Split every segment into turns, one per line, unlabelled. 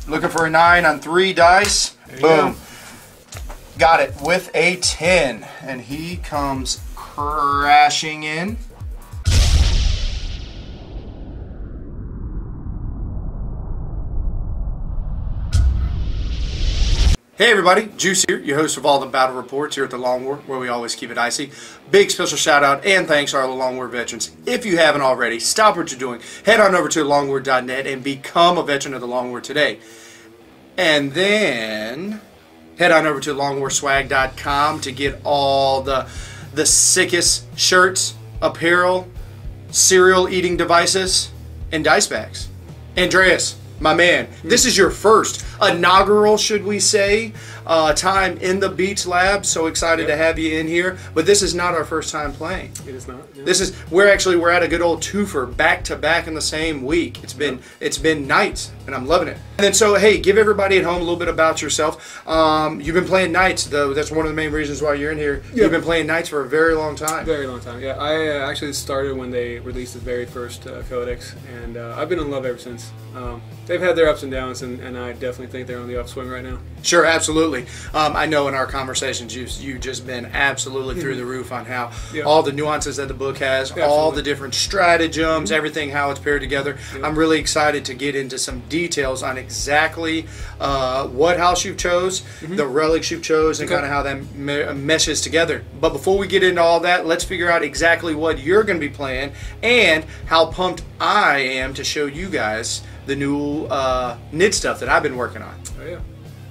Looking for a 9 on 3 dice. Boom. Got it with a 10. And he comes crashing in. Hey everybody, Juice here, your host of all the battle reports here at the Long War, where we always keep it icy. Big special shout out and thanks to our Long War veterans. If you haven't already, stop what you're doing, head on over to longwar.net and become a veteran of the Long War today. And then head on over to longwarswag.com to get all the sickest shirts, apparel, cereal eating devices, and dice bags. Andreas, my man, this is your first inaugural, should we say, time in the Beats Lab. So excited to have you in here. But this is not our first time playing.
It is not. Yeah.
This is we're at a good old twofer, back to back in the same week. It's been nights, and I'm loving it. And then so hey, give everybody at home a little bit about yourself. You've been playing Knights, though. That's one of the main reasons why you're in here. Yep. You've been playing Knights for a very long time.
Very long time. Yeah, I actually started when they released the very first Codex, and I've been in love ever since. They've had their ups and downs, and I definitely think they're on the upswing right now.
Sure, absolutely. I know in our conversations you've just been absolutely through the roof on how all the nuances that the book has, all the different stratagems, everything, how it's paired together. I'm really excited to get into some details on exactly what house you chose, the relics you chose, and kind of how that meshes together. But before we get into all that, let's figure out exactly what you're going to be playing and how pumped I am to show you guys the new knit stuff that I've been working on.
Oh yeah,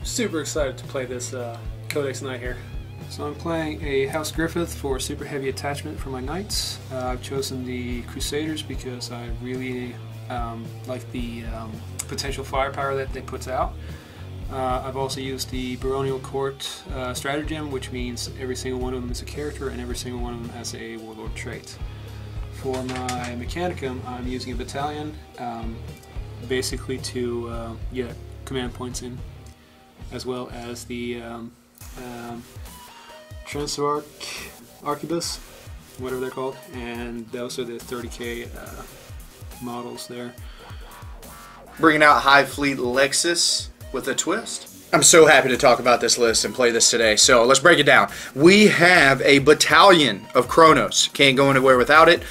super excited to play this Codex Knight here. So I'm playing a House Griffith for super heavy attachment for my Knights. I've chosen the Crusaders because I really like the potential firepower that they put out. I've also used the Baronial Court stratagem, which means every single one of them is a character and every single one of them has a warlord trait. For my Mechanicum, I'm using a battalion, basically to get command points in, as well as the Transarch Arquebus, whatever they're called, and those are the 30k models there.
Bringing out Hive Fleet Lexus with a twist. I'm so happy to talk about this list and play this today. So let's break it down. We have a battalion of Kronos. Can't go anywhere without it.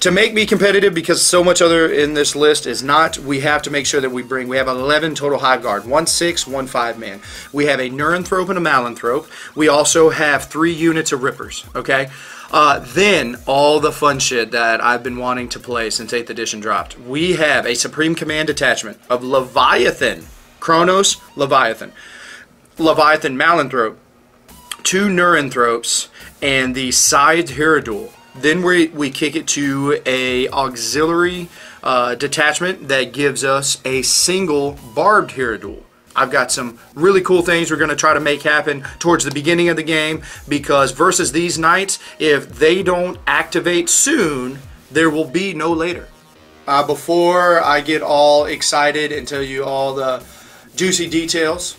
To make me competitive, because so much other in this list is not, we have to make sure that we have 11 total Hive Guard, 1 6, 1 5 man. We have a Neuranthrope and a Malanthrope. We also have 3 units of Rippers, okay? Then all the fun shit that I've been wanting to play since 8th edition dropped. We have a Supreme Command detachment of Leviathan, Kronos, Leviathan Malanthrope, 2 Neuranthropes, and the Scythed Herodule. Then we kick it to a auxiliary detachment that gives us a single barbed Herodule. I've got some really cool things we're going to try to make happen towards the beginning of the game, because versus these Knights, if they don't activate soon, there will be no later. Before I get all excited and tell you all the juicy details,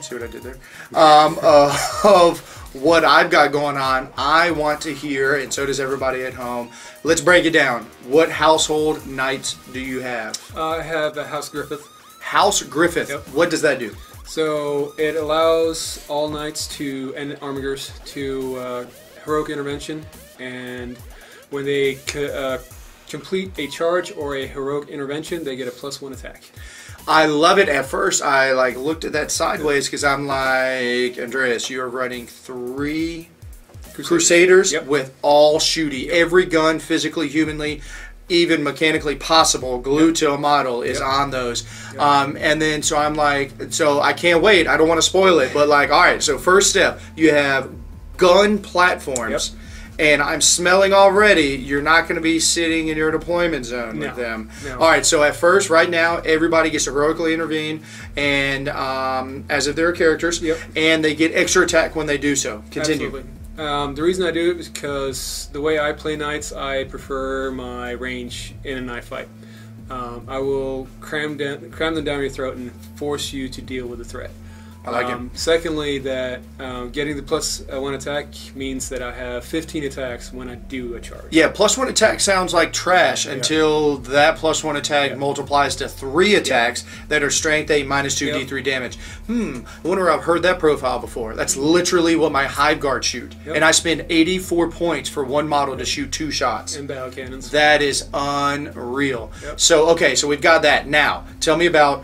see what I did there, of what I've got going on, I want to hear, and so does everybody at home. Let's break it down. What household Knights do you have?
I have a House Griffith.
House Griffith. Yep. What does that do?
So it allows all Knights and Armigers to heroic intervention, and when they complete a charge or a heroic intervention, they get a +1 attack.
I love it. At first, I looked at that sideways because I'm like, Andreas, you are running 3 Crusaders with all shooty. Every gun, physically, humanly, even mechanically possible, glued to a model is on those. And then, so I'm like, so I can't wait. I don't want to spoil it, but like, all right, so first step, you have gun platforms. And I'm smelling already, you're not going to be sitting in your deployment zone with them. No. All right, so at first, right now, everybody gets to heroically intervene, and as if they're characters, and they get extra attack when they do so. Continue.
Absolutely. The reason I do it is because the way I play Knights, I prefer my range in a knife fight. I will cram them down your throat and force you to deal with the threat.
I like it.
Secondly, that getting the +1 attack means that I have 15 attacks when I do a charge.
Yeah, +1 attack sounds like trash until that +1 attack multiplies to 3 attacks that are strength 8 -2 D3 damage. I wonder where I've heard that profile before. That's literally what my Hive Guard shoot. And I spend 84 points for one model to shoot 2 shots.
And battle cannons.
That is unreal. So, okay, so we've got that. Now, tell me about,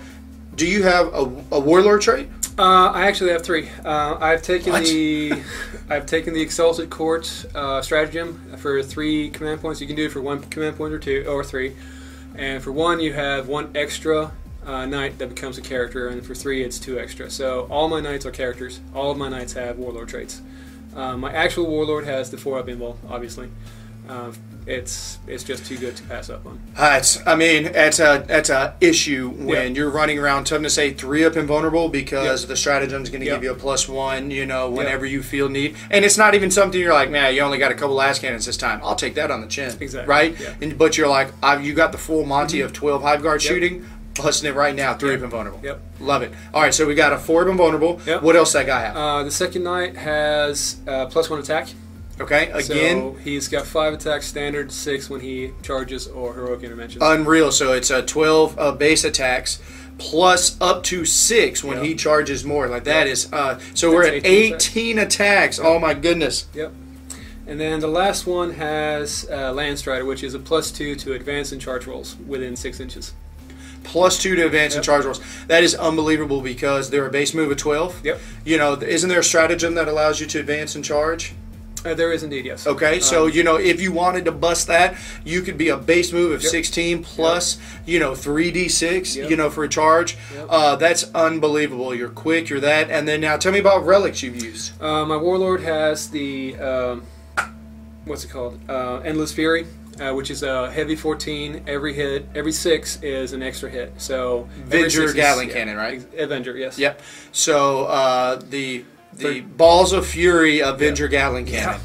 do you have a Warlord trait?
I actually have 3. I've taken the Exalted Court stratagem for 3 command points. You can do it for 1 command point or 2 or 3, and for 1 you have 1 extra knight that becomes a character, and for 3 it's 2 extra. So all my knights are characters. All of my knights have Warlord traits. My actual Warlord has the 4-up invul, obviously. It's just too good to pass up on. That's
a issue when you're running around toughness 8 3-up invulnerable, because the stratagem is going to give you a +1, you know, whenever you feel need. And it's not even something you're like, man, you only got a couple last cannons this time. I'll take that on the chin.
Exactly.
Right? But you're like, you got the full Monty of 12 Hive Guard shooting. Busting it right now, 3-up invulnerable. Love it. All right, so we got a 4-up invulnerable. What else that guy have?
The second knight has +1 attack.
Okay, again.
So he's got 5 attacks standard, 6 when he charges or heroic interventions.
Unreal. So it's a 12 base attacks plus up to 6 when he charges more. Like that is. So we're at 18 attacks. Oh my goodness.
And then the last one has Land Strider, which is a +2 to advance and charge rolls within 6 inches.
+2 to advance and charge rolls. That is unbelievable because they're a base move of 12. You know, isn't there a stratagem that allows you to advance and charge?
There is indeed, yes.
Okay, so, you know, if you wanted to bust that, you could be a base move of 16 plus, you know, 3d6, you know, for a charge. That's unbelievable. You're quick, you're that. And then now tell me about relics you've used.
My Warlord has the, what's it called? Endless Fury. Which is a heavy 14. Every hit, every 6 is an extra hit. So
Avenger Gatling Cannon, right?
Avenger, yes.
Yep. So the Balls of Fury Avenger Gatling Cannon.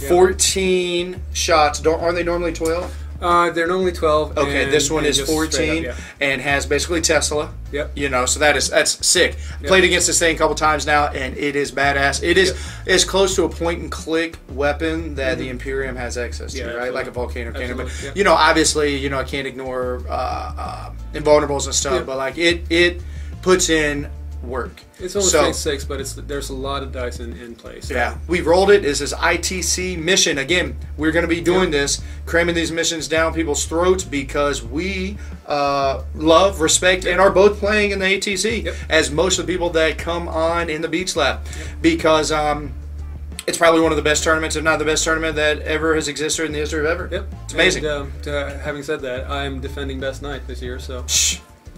14 shots. Aren't they normally 12?
They're normally 12.
Okay, this one is 14 and has basically Tesla. You know, so that's sick. Played against this thing a couple times now, and it is badass. It is as close to a point-and-click weapon that the Imperium has access to, right? Like a volcano cannon. But you know, obviously, you know, I can't ignore invulnerables and stuff. But like it puts in work.
It's only strength 6, but there's a lot of dice in place. So.
We've rolled it. This is ITC mission. Again, we're going to be doing this, cramming these missions down people's throats because we love, respect, and are both playing in the ATC, as most of the people that come on in the Beach Lab, because it's probably one of the best tournaments, if not the best tournament that ever has existed in the history of ever. It's amazing.
And, having said that, I'm defending best knight this year, so.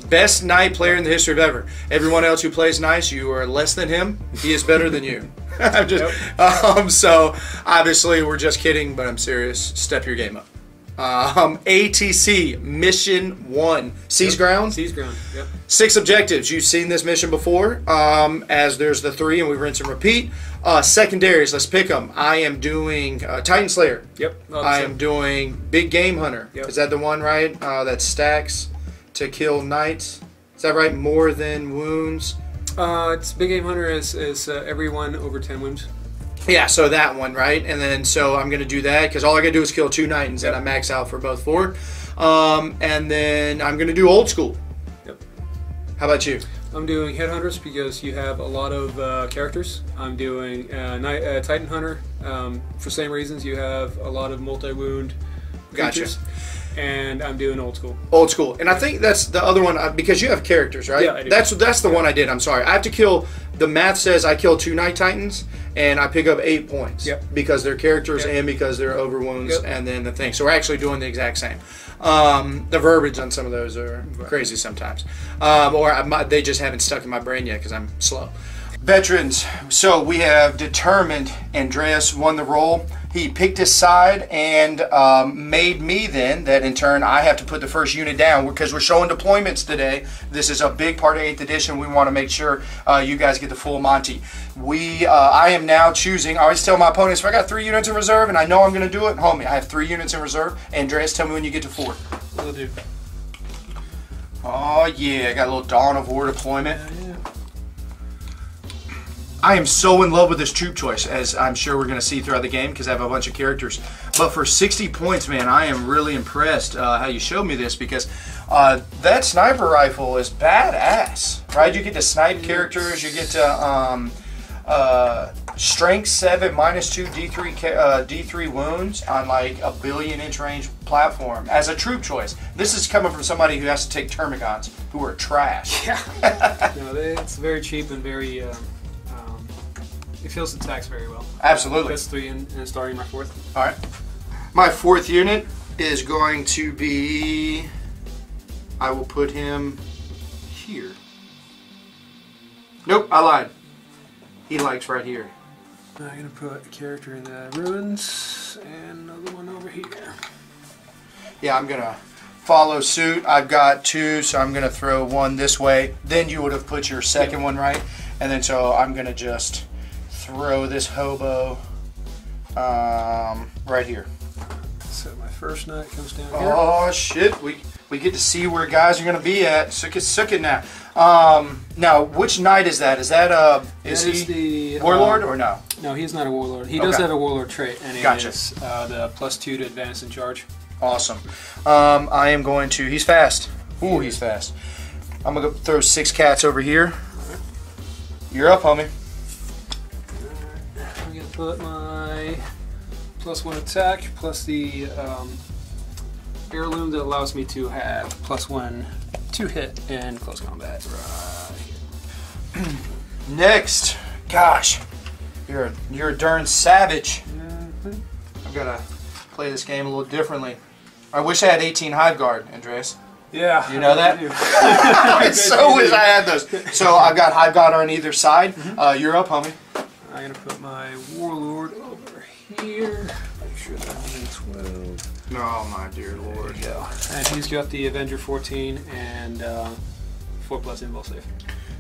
Best knight player in the history of ever. Everyone else who plays nice, you are less than him. He is better than you. I'm just, so obviously we're just kidding, but I'm serious. Step your game up. ATC Mission 1. Seize Ground?
Seize Ground,
6 objectives. You've seen this mission before, as there's the 3, and we rinse and repeat. Secondaries, let's pick them. I am doing Titan Slayer. I am doing Big Game Hunter. Is that the one, right? That stacks to kill knights. Is that right? More than wounds?
It's Big Game Hunter is everyone over 10 wounds.
Yeah, so that one, right? And then, so I'm going to do that because all I got to do is kill 2 Titans and I max out for both 4. And then I'm going to do Old School. How about you?
I'm doing Headhunters because you have a lot of characters. I'm doing Titan Hunter for same reasons. You have a lot of multi-wound creatures. And I'm doing Old School.
Old School. And I think that's the other one, because you have characters, right?
Yeah, I do.
That's the one I did. I'm sorry. I have to kill, the math says I kill 2 Night Titans, and I pick up 8 points. Because they're characters and because they're over wounds and then the thing. So we're actually doing the exact same. The verbiage on some of those are crazy sometimes. Or they just haven't stuck in my brain yet because I'm slow. Veterans. So we have determined Andreas won the role. He picked his side and made me then, that in turn I have to put the first unit down because we're showing deployments today. This is a big part of 8th edition. We want to make sure you guys get the full Monty. I am now choosing, I always tell my opponents, if I got 3 units in reserve and I know I'm going to do it, homie, I have 3 units in reserve. Andreas, tell me when you get to 4.
Will do.
Oh yeah, I got a little Dawn of War deployment. I am so in love with this troop choice, as I'm sure we're going to see throughout the game because I have a bunch of characters. But for 60 points, man, I am really impressed how you showed me this, because that sniper rifle is badass, right? You get to snipe characters, you get to strength 7 -2 D3 wounds on like a 1 billion inch range platform as a troop choice. This is coming from somebody who has to take termagants who are trash.
Yeah. No, it's very cheap and very. It fills the tax very well.
Absolutely.
That's 3 and starting my 4th.
All right. My 4th unit is going to be. I will put him here. Nope, I lied. He likes right here.
I'm going to put a character in the ruins and another one over here.
Yeah, I'm going to follow suit. I've got 2, so I'm going to throw 1 this way. Then you would have put your second one right. And then so I'm going to just throw this hobo right here.
So my first knight comes down here.
Oh, shit. We get to see where guys are going to be at. Suck it now. Now, which knight is that? Is that is he the warlord or no?
No, he's not a warlord. He does have a warlord trait, and it is the +2 to advance and charge.
Awesome. I am going to. He's fast. Ooh, he's fast. I'm gonna go throw 6 cats over here. You're up, homie.
I'm gonna put my +1 attack plus the heirloom that allows me to have +1 to hit in close combat. Right.
Next, gosh, you're a darn savage. I've got to play this game a little differently. I wish I had 18 Hive Guard, Andreas.
Yeah.
You know that? I so wish I had those. So I've got Hive Guard on either side. You're up, homie.
I'm going to put my Warlord over here. Make sure that I'm in 12.
Oh, my dear Lord.
There you go. And he's got the Avenger 14 and 4+ invul save.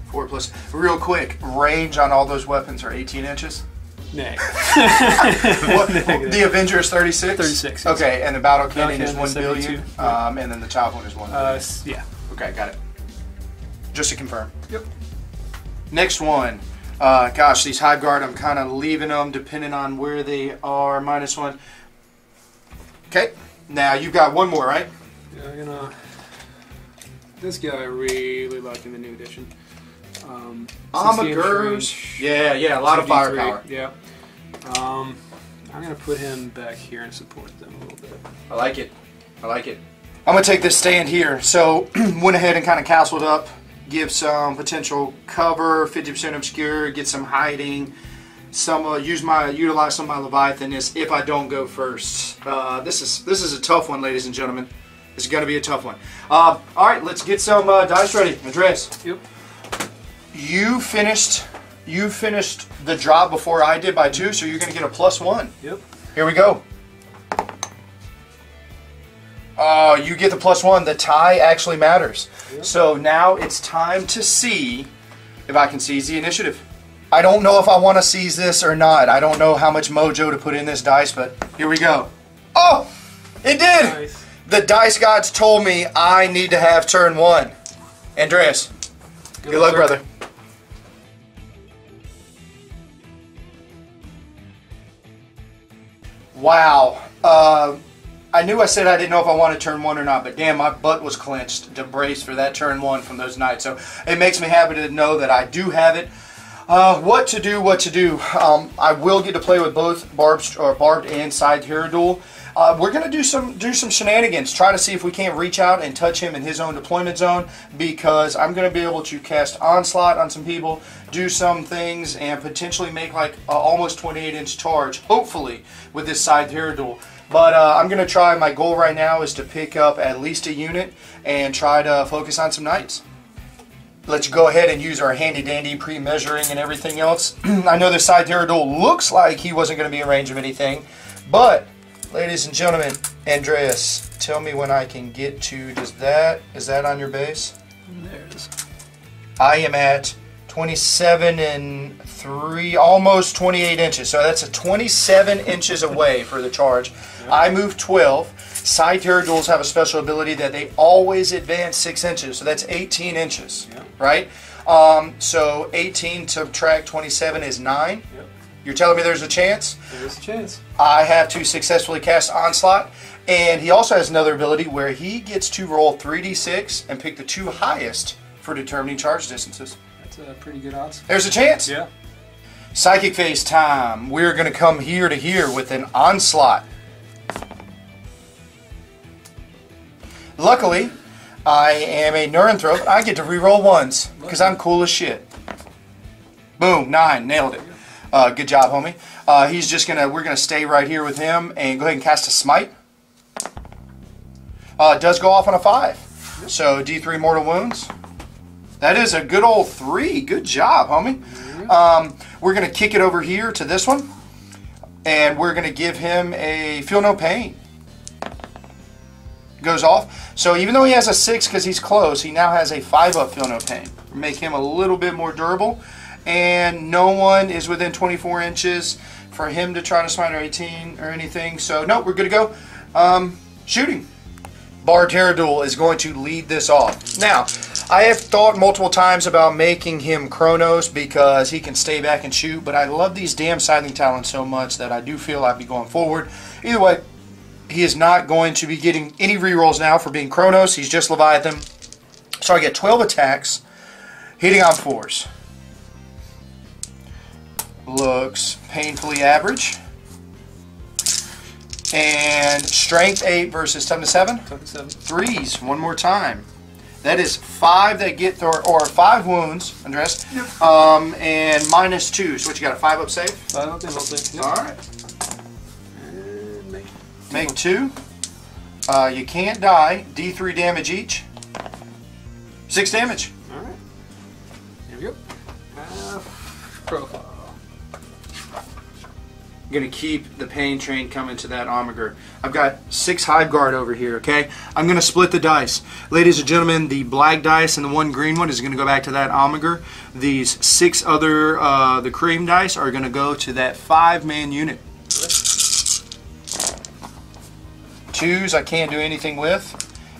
4+. Real quick, range on all those weapons are 18 inches?
Nay.
The Avenger is 36?
36.
Okay, and the Battle Cannon is 1
is
billion, and then the top one is 1 billion.
Yeah.
Okay, got it. Just to confirm.
Yep.
Next one. Gosh, these Hive Guard, I'm kind of leaving them depending on where they are. -1. Okay, now you've got 1 more, right?
Yeah, I'm gonna. This guy I really like in the new edition.
Armagers. Yeah, a lot of firepower.
Yeah. I'm gonna put him back here and support them a little bit.
I like it. I like it. I'm gonna take this stand here. So went ahead and kind of castled up, give some potential cover, 50% obscure, get some hiding. Utilize some of my Leviathan-ness if I don't go first. This is a tough one, ladies and gentlemen. It's going to be a tough one. All right, let's get some dice ready. Andreas.
Yep.
You finished the job before I did by 2, so you're going to get a +1.
Yep.
Here we go. Oh, you get the +1. The tie actually matters. Yep. So now it's time to see if I can seize the initiative. I don't know if I want to seize this or not. I don't know how much mojo to put in this dice, but here we go. Oh, it did!
Nice.
The dice gods told me I need to have turn 1. Andreas, good luck, brother. Wow. I knew I said I didn't know if I wanted turn 1 or not, but damn, my butt was clenched to brace for that turn 1 from those knights. So it makes me happy to know that I do have it. What to do? I will get to play with both barbed and side hero duel. We're gonna do some shenanigans. Try to see if we can't reach out and touch him in his own deployment zone, because I'm gonna be able to cast onslaught on some people, do some things, and potentially make like almost 28-inch charge. Hopefully with this side hero duel. But I'm gonna try. My goal right now is to pick up at least a unit and try to focus on some knights. Let's go ahead and use our handy-dandy pre-measuring and everything else. I know the side hero duel looks like he wasn't going to be in range of anything, but, ladies and gentlemen, Andreas, tell me when I can get to, is that on your base?
There it is.
I am at 27 and 3, almost 28 inches, so that's a 27 inches away for the charge. Yep. I move 12. Side hero duels have a special ability that they always advance 6 inches, so that's 18 inches, right? So 18 subtract 27 is 9.
Yep.
You're telling me there's a chance?
There's a chance.
I have to successfully cast Onslaught. And he also has another ability where he gets to roll 3d6 and pick the 2 highest for determining charge distances.
That's a pretty good odds.
There's a chance.
Yeah.
Psychic Phase time. We're going to come here to here with an Onslaught. Luckily, I am a Neuranthrope. I get to reroll ones because I'm cool as shit. Boom, 9, nailed it. Good job, homie. We're gonna stay right here with him and go ahead and cast a Smite. It does go off on a 5, so D3 mortal wounds. That is a good old 3. Good job, homie. We're gonna kick it over here to this one, and we're gonna give him a Feel No Pain. Goes off. So even though he has a 6 because he's close, he now has a 5-up Feel No Pain. Make him a little bit more durable. And no one is within 24 inches for him to try to smite or 18 or anything. So no, we're good to go. Shooting. Barteradul is going to lead this off. Now, I have thought multiple times about making him Kronos because he can stay back and shoot, but I love these damn Scything Talons so much that I do feel I'd be going forward. Either way, he is not going to be getting any rerolls now for being Kronos. He's just Leviathan. So I get 12 attacks, hitting on 4s. Looks painfully average. And Strength 8 versus Toughness 7?
Toughness 7.
3s, one more time. That is 5 that get, or 5 wounds, Andres. Yep. And minus 2. So what, you got a 5-up save?
5-up and save. Yep.
Alright. Make 2. You can't die. D3 damage each. 6 damage.
Alright. Here we go. Profile.
I'm going to keep the pain train coming to that Omega. I've got 6 Hive Guard over here, okay? I'm going to split the dice. Ladies and gentlemen, the black dice and the 1 green one is going to go back to that Omega. These 6 other, the cream dice, are going to go to that 5-man unit. 2s I can't do anything with,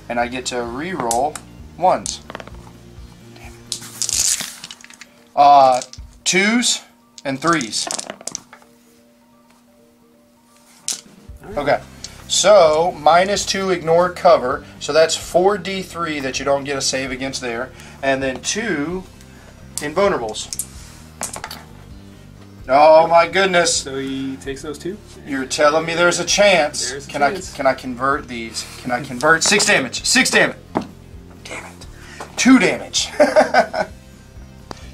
and I get to re-roll 1s. Damn it. 2s and 3s. Okay, so minus 2 ignore cover, so that's 4d3 that you don't get a save against there, and then 2 invulnerables. Oh my goodness!
So he takes those 2.
You're telling me there's a chance.
There's a
Can
chance.
I convert these? Can I convert? 6 damage. 6 damage. Damn it. 2 damage.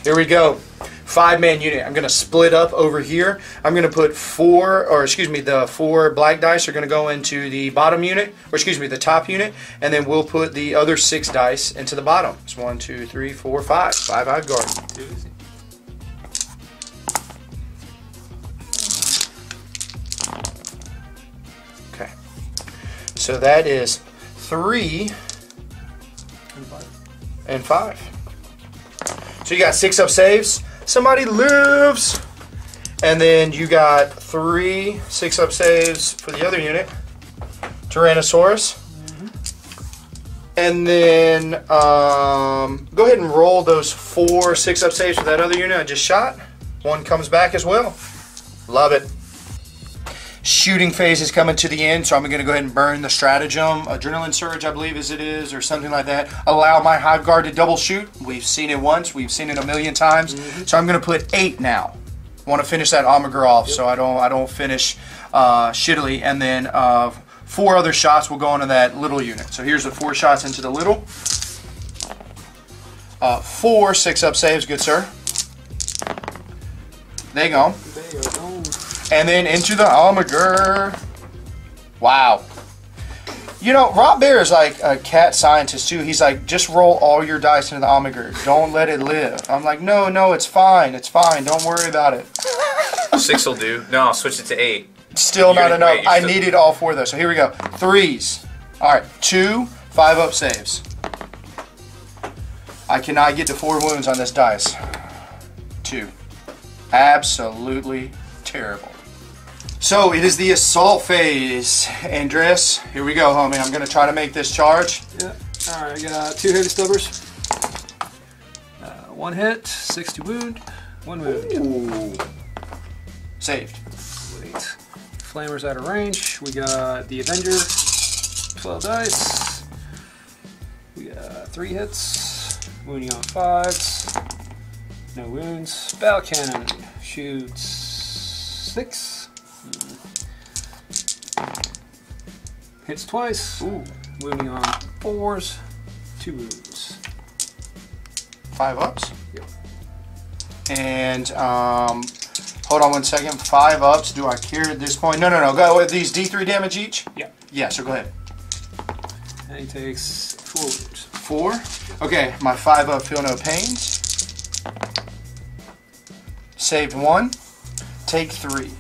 Here we go. 5-man unit. I'm going to split up over here. I'm going to put the 4 black dice are going to go into the bottom unit, or excuse me, the top unit, and then we'll put the other 6 dice into the bottom. It's 1, 2, 3, 4, 5. 5 Hive Guard. Okay. So that is 3 and 5. So you got 6-up saves. Somebody lives. And then you got 3 6-up saves for the other unit. Tyrannosaurus. And then go ahead and roll those 4 6-up saves for that other unit I just shot. 1 comes back as well. Love it. Shooting phase is coming to the end, so I'm going to go ahead and burn the stratagem. Adrenaline Surge, I believe as it is, or something like that. Allow my Hive Guard to double shoot. We've seen it once. We've seen it a million times. So I'm going to put 8 now. I want to finish that Omega off, so I don't finish shittily. And then 4 other shots will go into that little unit. So here's the 4 shots into the little. 4 6-up saves, good sir. There you go.
There you go.
And then into the Omega. Wow. You know, Rob Bear is like a cat scientist too. He's like, just roll all your dice into the Omega. Don't let it live. I'm like, no, it's fine. It's fine. Don't worry about it.
6 will do. No, I'll switch it to 8.
Still not enough.
Wait,
I needed all 4 though. So here we go. 3s. All right, 2 5-up saves. I cannot get to 4 wounds on this dice. 2. Absolutely terrible. So it is the assault phase. Andres, here we go, homie. I'm going to try to make this charge.
Yeah. Alright, I got 2 heavy stubbers. 1 hit, 6 to wound, 1 wound.
Ooh. Saved.
Wait. Flamer's out of range. We got the Avenger, 12 dice. We got 3 hits, wounding on 5s, no wounds. Battle Cannon shoots 6. Hits twice.
Ooh.
Wounding on 4s, 2 wounds.
5 ups.
Yep.
And hold on 1 second. 5 ups. Do I care at this point? No. Go with these D3 damage each.
Yeah.
Yeah. So go ahead.
And he takes 4 wounds.
4. Okay. My 5 up. Feel no pains. Saved 1. Take 3.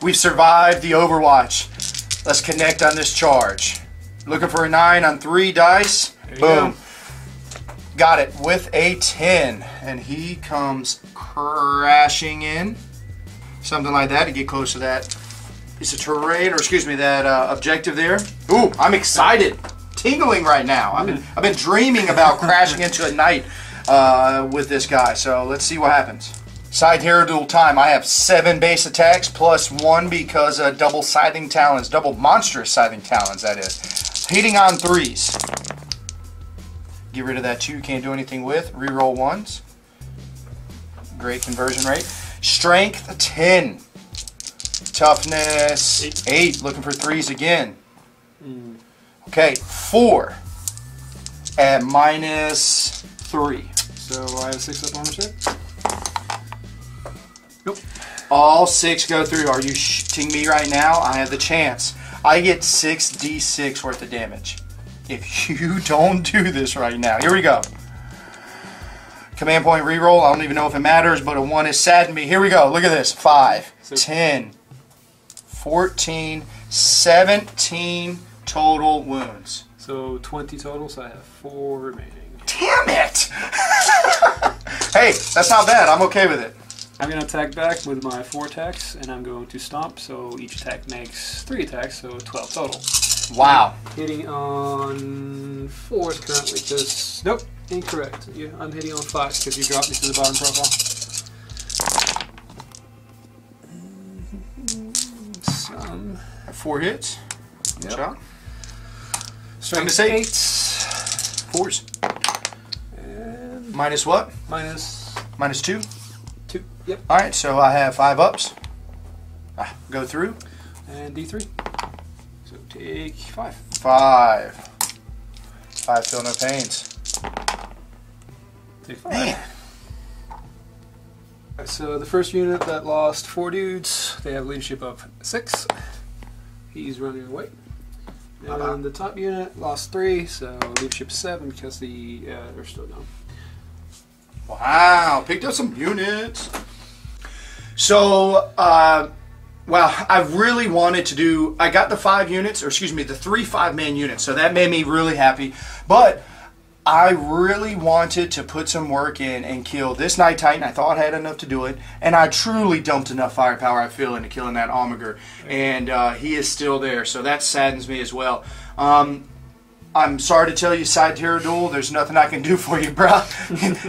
We've survived the Overwatch. Let's connect on this charge. Looking for a 9 on 3 dice. Boom.
Go.
Got it with a 10. And he comes crashing in. Something like that to get close to that. It's a terrain, or excuse me, that objective there. Ooh, I'm excited. Tingling right now. I've been dreaming about crashing into a knight with this guy. So let's see what happens. Side hero duel time. I have 7 base attacks plus 1 because double scything talons, double monstrous scything talons, that is. Hitting on 3s. Get rid of that 2 can't do anything with. Reroll 1s. Great conversion rate. Strength 10. Toughness 8. Looking for 3s again. Okay, 4 at -3.
So I have 6 up armor set. Nope.
All 6 go through. Are you shitting me right now? I have the chance. I get 6d6 worth of damage. If you don't do this right now. Here we go. Command point reroll. I don't even know if it matters, but a 1 has saddened me. Here we go. Look at this. 5, 10, 14, 17 total wounds.
So 20 total, so I have 4 remaining.
Damn it! Hey, that's not bad. I'm okay with it.
I'm going to attack back with my 4 attacks, and I'm going to stomp, so each attack makes 3 attacks, so 12 total.
Wow.
Hitting on 4s currently, because... Nope, incorrect. Yeah, I'm hitting on 5s, because you dropped me to the bottom profile. Some...
4 hits. Good
Yep.
job.
Strength
Minus 8.
8s.
4s.
And...
Minus what?
Minus...
-2.
2. Yep.
Alright, so I have 5 ups. Go through.
And D3. So take 5.
5. 5 feel no pains.
Take 5.
Man.
Alright, so the first unit that lost 4 dudes, they have leadership of 6. He's running away. And the top unit lost 3, so leadership 7 because they're still down.
Wow, picked up some units. So, well, I really wanted to do, I got the 5 units, or excuse me, the 3 5-man units, so that made me really happy. But I really wanted to put some work in and kill this Night Titan. I thought I had enough to do it, and I truly dumped enough firepower, I feel, into killing that Omega, and he is still there, so that saddens me as well. I'm sorry to tell you, Side Hero Duel, there's nothing I can do for you, bro.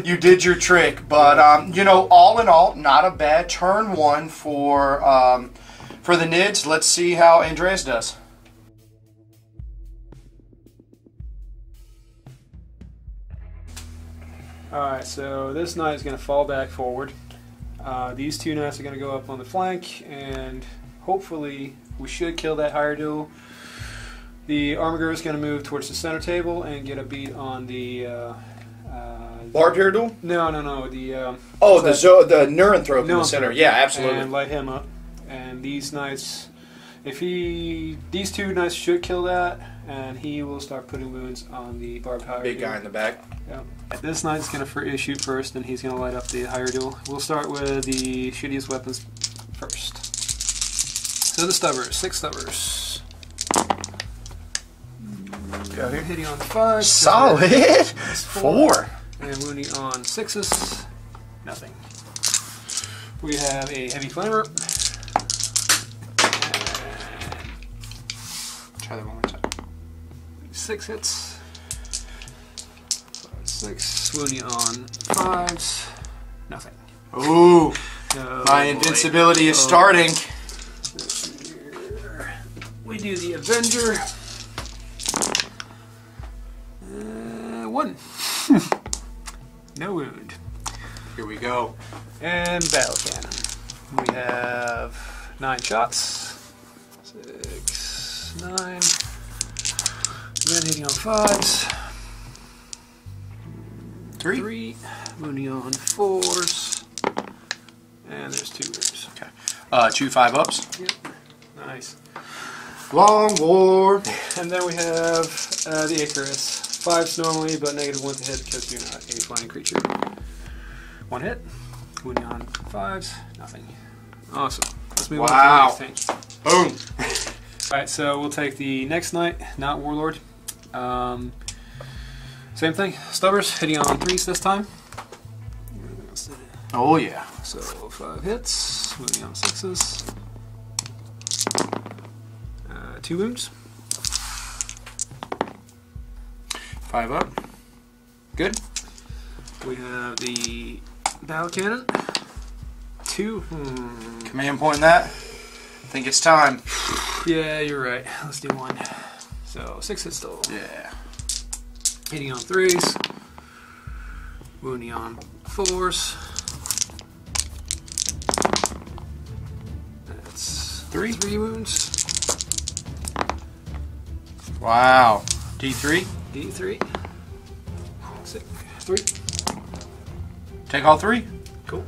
You did your trick, but you know, all in all, not a bad turn 1 for the Nids. Let's see how ANDREAS does.
Alright, so this knight is going to fall back forward. These 2 knights are going to go up on the flank, and hopefully we should kill that higher duel. The Armiger is going to move towards the center table and get a beat on the...
Barbed Hero Duel?
No. The
the Neuranthrope in the center. Yeah, absolutely.
And light him up. And these knights... These 2 knights should kill that, and he will start putting wounds on the barbed higher
Big
duel.
guy in the back.
Yeah. This knight's going to shoot first, and he's going to light up the higher duel. We'll start with the shittiest weapons first. So the stubbers, 6 stubbers.
Go here.
Hitting on 5.
Solid. 4.
And wounding on 6s. Nothing. We have a heavy flamer.
Try that one more time.
6 hits. 5, 6. Wounding on 5s. Nothing.
Ooh,
Oh,
my invincibility is starting.
We do the Avenger. 1. No wound.
Here we go.
And battle cannon. We have 9 shots. 6, 9. Then hitting on 5s. 3. Wounding on 4s. And there's 2 wounds.
Okay. 2 5-ups.
Yep. Nice.
Long war.
And then we have the Icarus. 5s normally, but -1 to hit because you're not a flying creature. 1 hit. Wounding on 5s. Nothing. Awesome. Let's move on to the next thing.
Boom.
Alright, so we'll take the next knight, not Warlord. Same thing. Stubbers, hitting on 3s this time.
Oh yeah.
So 5 hits. Wounding on 6s. 2 wounds.
5 up. Good.
We have the battle cannon. 2.
Command point that. I think it's time.
Yeah, you're right. Let's do 1. So 6 hits total.
Yeah.
Hitting on 3s. Wounding on 4s. That's 3 wounds.
Wow. D3.
D3. 6. 3.
Take all 3.
Cool.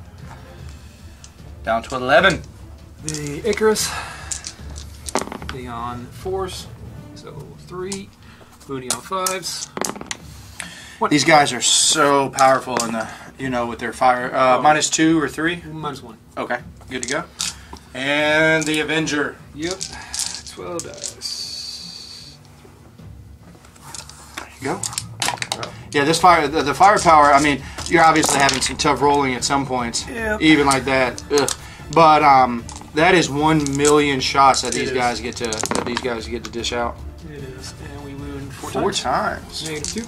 Down to 11.
The Icarus. Hitting on 4s. So 3. Wounding on 5s.
These guys are so powerful in the, with their fire. -2 or 3?
-1.
Okay. Good to go. And the Avenger.
Yep. 12 dice.
There you go. Yeah, this the firepower, I mean, you're obviously having some tough rolling at some points.
Yep.
Even like that. Ugh. But that is 1 million shots that these guys get to dish out.
It is. And we wound 4
times.
-2.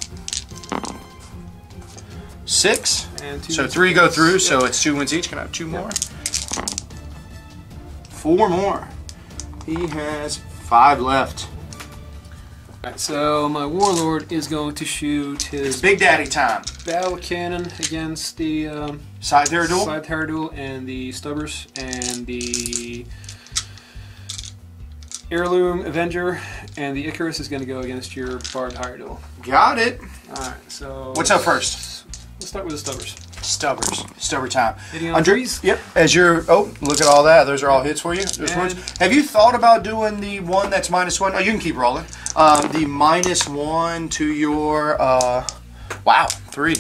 6.
And 2.
So 3 go through, so it's 2 wins each. Can I have 2 more? 4 more. He has 5 left.
Alright, so my Warlord is going to shoot his
Big Daddy time.
battle cannon against the
Side Tyranid.
Side Tyranid and the Stubbers, and the Heirloom Avenger and the Icarus is going to go against your Bard Tyranid.
Got it.
Alright, so
What's up first?
Let's start with the Stubbers.
Stubbers. Stubber time.
Hitting on 3s?
Yep. As you're. Oh, look at all that. Those are all hits for you.
And
Have you thought about doing the one that's -1? Oh, you can keep rolling. The -1 to your. Wow, 3.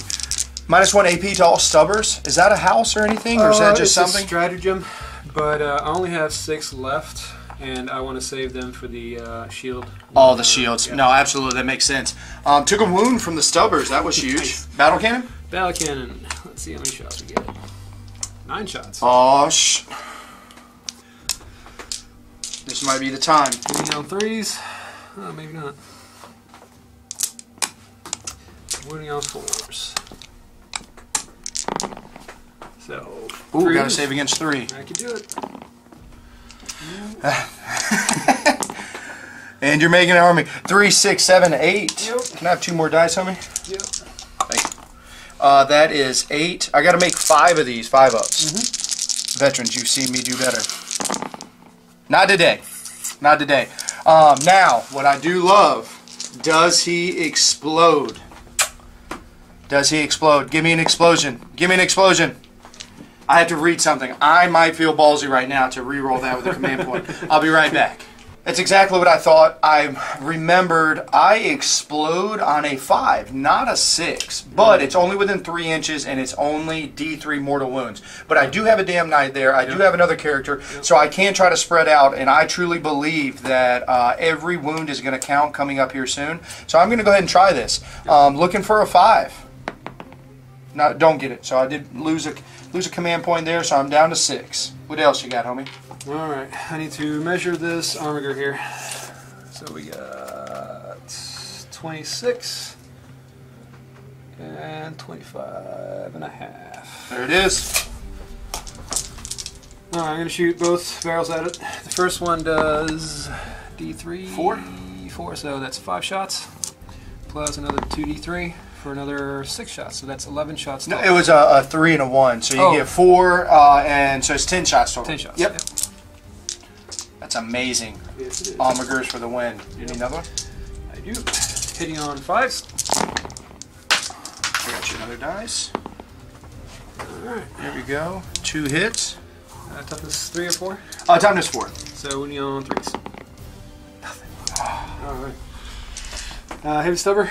-1 AP to all Stubbers. Is that a house or anything, or is that just
it's
something?
a stratagem, but I only have 6 left, and I want to save them for the shield.
All the shields.
Yeah.
No, absolutely. That makes sense. Took a wound from the Stubbers. That was huge.
Nice.
Battle cannon?
Battle cannon. Let's see how many shots we get. 9 shots.
Oh, This might be the time.
Hitting on 3s. Oh, maybe not. Wounding on 4s. So.
Ooh,
3s.
gotta save against 3.
I can do it.
And you're making an army. 3, 6, 7, 8.
Yep.
Can I have 2 more dice, homie?
Yep.
Thank you. That is 8. I gotta make 5 of these 5-ups. Veterans, you've seen me do better. Not today. Not today. Now, what I do love, does he explode? Does he explode? Give me an explosion. Give me an explosion. I have to read something. I might feel ballsy right now to re-roll that with a command point. I'll be right back. That's exactly what I thought. I remembered I explode on a 5, not a 6. But it's only within 3 inches, and it's only D3 mortal wounds. But I do have a damn knight there. I do have another character, so I can try to spread out. And I truly believe that every wound is going to count coming up here soon. So I'm going to go ahead and try this. Looking for a 5. No, don't get it. So I did lose a command point there, so I'm down to 6. What else you got, homie?
Alright, I need to measure this armor here. So we got 26 And 25.5.
There it is.
Alright, I'm going to shoot both barrels at it. The first one does D3. 4, so that's 5 shots. Plus another 2D3 for another 6 shots, so that's 11 shots total.
No, it was a 3 and a 1, so you get 4, and so it's 10 shots total.
10 shots.
Yep. That's amazing.
Yes, it is.
Onlookers for the win. You need another one?
I do. Hitting on 5s.
I got you another dice.
Alright.
There we go. 2 hits.
Toughness 3 or 4?
Toughness 4.
So winning on 3s. Nothing. Alright. Heavy stubber.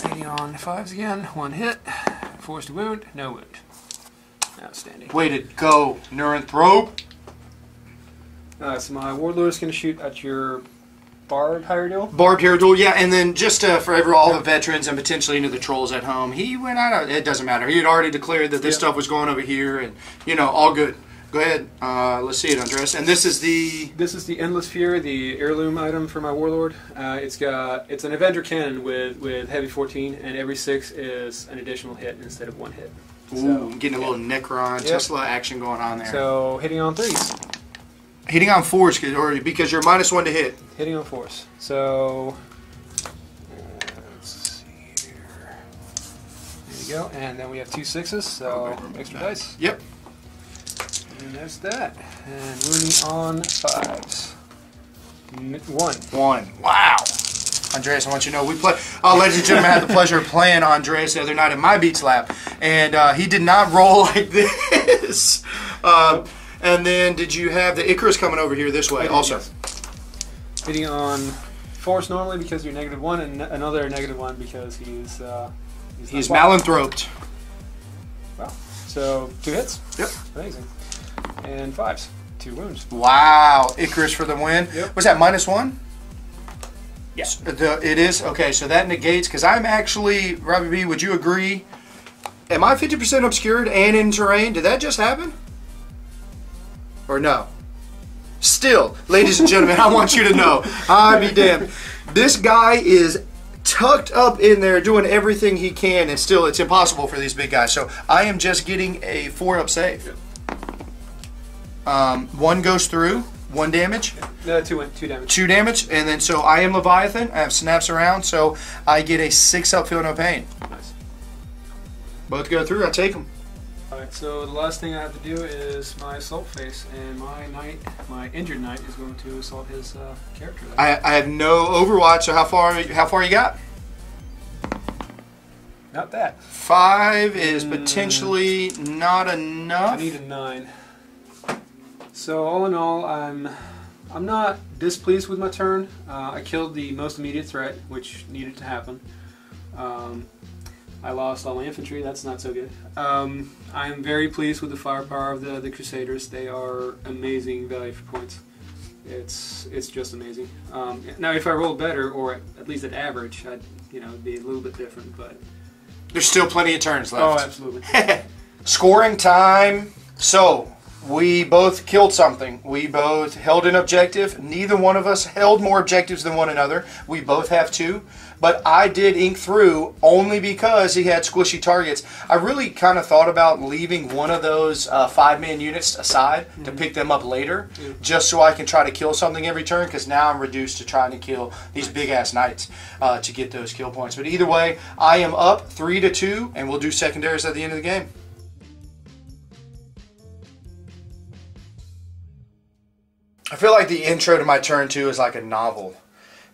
Hitting on 5s again. 1 hit. Forced to wound. No wound. Outstanding.
Way to go, Neuranthrope.
So my warlord is going to shoot at your barbed hierarchy.
Barbed hair duel, yeah, and then just for all the veterans and potentially into the trolls at home, he went out, it doesn't matter. He had already declared that this stuff was going over here, and, you know, all good. Go ahead, let's see it, Andres. And this is the...
This is the Endless Fury, the heirloom item for my warlord. It's an Avenger cannon with heavy 14, and every 6 is an additional hit instead of 1 hit.
Ooh,
So,
getting a little Necron, Tesla action going on there.
So hitting on 3s.
Hitting on 4s, because you're -1 to hit.
Hitting on 4s. So let's see here. There you go. And then we have 2 6s, so extra dice.
Yep.
And that's that. And wounding on 5s. 1.
1. Wow. Andreas, I want you to know, we play. Ladies and gentlemen, I had the pleasure of playing Andreas the other night in my Beats lab, and he did not roll like this. And then, did you have the Icarus coming over here this way also?
Yes. Hitting on force normally because you're -1, and another -1 because he's
malanthroped.
Wow. So 2 hits.
Yep.
Amazing. And 5s. 2 wounds.
Wow. Icarus for the win.
Yep.
Was that -1?
Yes.
It is? Okay, so that negates, because I'm actually, Robbie B, would you agree? Am I 50% obscured and in terrain? Did that just happen? Or no? Still, ladies and gentlemen, I want you to know, I'll be damned. This guy is tucked up in there doing everything he can, and still it's impossible for these big guys. So I am just getting a 4-up save. 1 goes through, 1 damage.
No, 2 damage.
2 damage, and then so I am Leviathan. I have snaps around, so I get a 6-up, feel no pain.
Nice.
Both go through, I take them.
Alright, so the last thing I have to do is my assault phase, and my injured knight is going to assault his character.
I have no Overwatch, so how far you got?
Not that.
5 is potentially not enough.
I need a 9. So all in all, I'm not displeased with my turn. I killed the most immediate threat, which needed to happen. I lost all my infantry. That's not so good. I am very pleased with the firepower of the Crusaders. They are amazing value for points. It's just amazing. Now, if I rolled better, or at least at average, I'd it'd be a little bit different. But
there's still plenty of turns left.
Oh, absolutely.
Scoring time. So we both killed something. We both held an objective. Neither one of us held more objectives than one another. We both have 2. But I did ink through only because he had squishy targets. I really kind of thought about leaving one of those 5-man units aside to pick them up later, just so I can try to kill something every turn, because now I'm reduced to trying to kill these big-ass knights to get those kill points. But either way, I am up 3-2, and we'll do secondaries at the end of the game. I feel like the intro to my turn 2 is like a novel.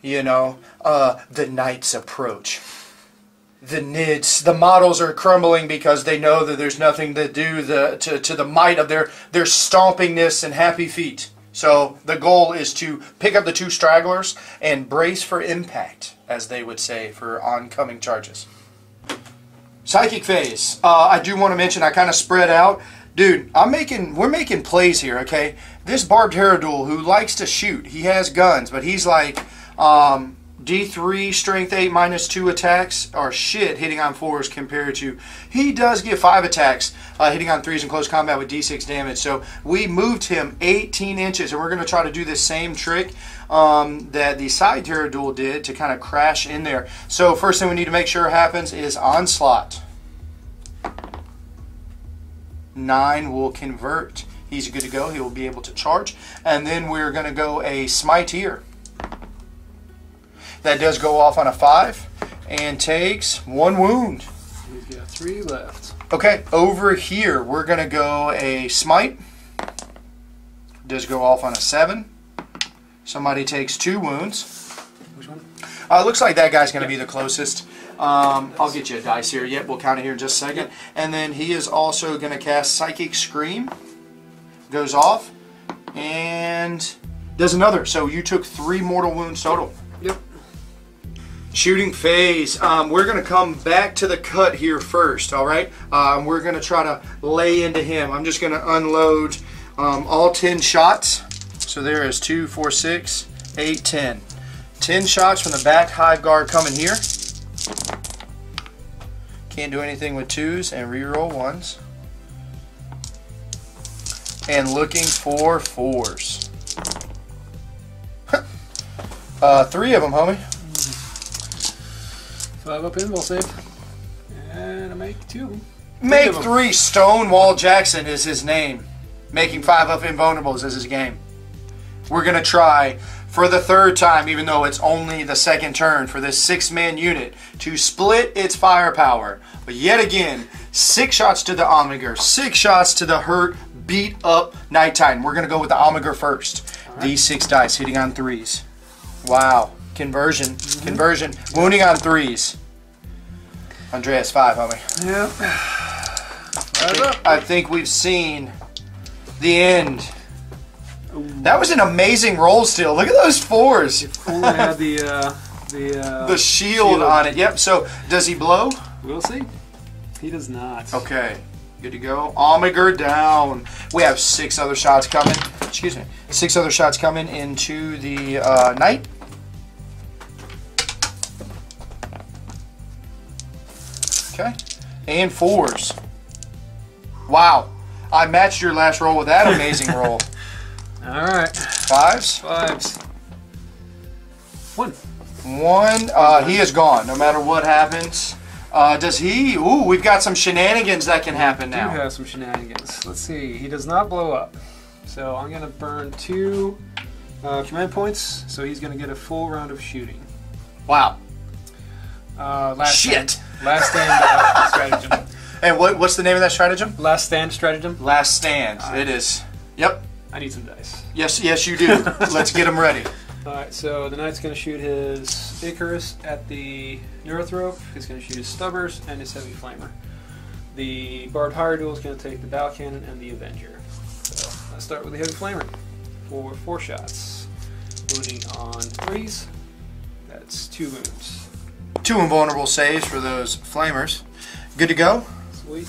You know, the knights approach. The NIDs, the models are crumbling because they know that there's nothing to do to the might of their stompingness and happy feet. So the goal is to pick up the 2 stragglers and brace for impact, as they would say, for oncoming charges. Psychic phase. I do want to mention, I kind of spread out. Dude, we're making plays here, okay? This Barbed Hair Duel who likes to shoot, he has guns, but he's like, D3, strength 8, -2 attacks are shit hitting on 4s compared to, he does get 5 attacks hitting on 3s in close combat with D6 damage. So we moved him 18 inches, and we're going to try to do this same trick that the Side Terror Duel did to kind of crash in there. So first thing we need to make sure happens is Onslaught. 9 will convert. He's good to go. He will be able to charge. And then we're going to go a Smite here. That does go off on a 5 and takes 1 wound.
He's got 3 left.
Okay, over here we're going to go a Smite. Does go off on a 7. Somebody takes 2 wounds.
Which one?
Looks like that guy's going to be the closest. I'll get you a dice here. Yep, we'll count it here in just a second. And then he is also going to cast Psychic Scream. Goes off and does another. So you took 3 mortal wounds total.
Yep.
Shooting phase. We're going to come back to the cut here first, all right? We're going to try to lay into him. I'm just going to unload all 10 shots. So there is 2, 4, 6, 8, 10. 10 shots from the back. Hive Guard coming here. Can't do anything with 2s and reroll 1s. And looking for 4s. 3 of them, homie.
5 up invul save. And I make 2 of them.
Make 3. Stonewall Jackson is his name. Making 5 up invulnerables is his game. We're going to try for the 3rd time, even though it's only the 2nd turn, for this 6-man unit to split its firepower. But yet again, 6 shots to the Omniger, 6 shots to the hurt, beat up Night Titan. We're going to go with the Omniger first. Right. These 6 dice hitting on 3s. Wow. Conversion. Conversion. Wounding on 3s. Andreas, 5, homie.
Yep.
I think we've seen the end. That was an amazing roll still. Look at those 4s.
If only I had the
shield on it. Yep. So does he blow?
We'll see. He does not.
Okay. Good to go. Omniger down. We have 6 other shots coming. Excuse me. 6 other shots coming into the Knight. Okay. And 4s. Wow. I matched your last roll with that amazing roll.
Alright.
5s?
5s. 1.
1. He is gone, no matter what happens. Does he? Ooh, we've got some shenanigans that can happen now.
We do have some shenanigans. Let's see. He does not blow up. So I'm going to burn 2 command points. So he's going to get a full round of shooting.
Wow.
Last stand stratagem.
And what's the name of that stratagem?
Last stand stratagem.
Last stand. It is. Yep.
I need some dice.
Yes, you do. Let's get them ready.
Alright, so the Knight's going to shoot his Icarus at the Neurothrope. He's going to shoot his Stubbers and his Heavy Flamer. The Barbed Hire Duel is going to take the Bow Cannon and the Avenger. So let's start with the Heavy Flamer for 4 shots. Wounding on 3s. That's 2 wounds.
2 invulnerable saves for those Flamers. Good to go?
Sweet.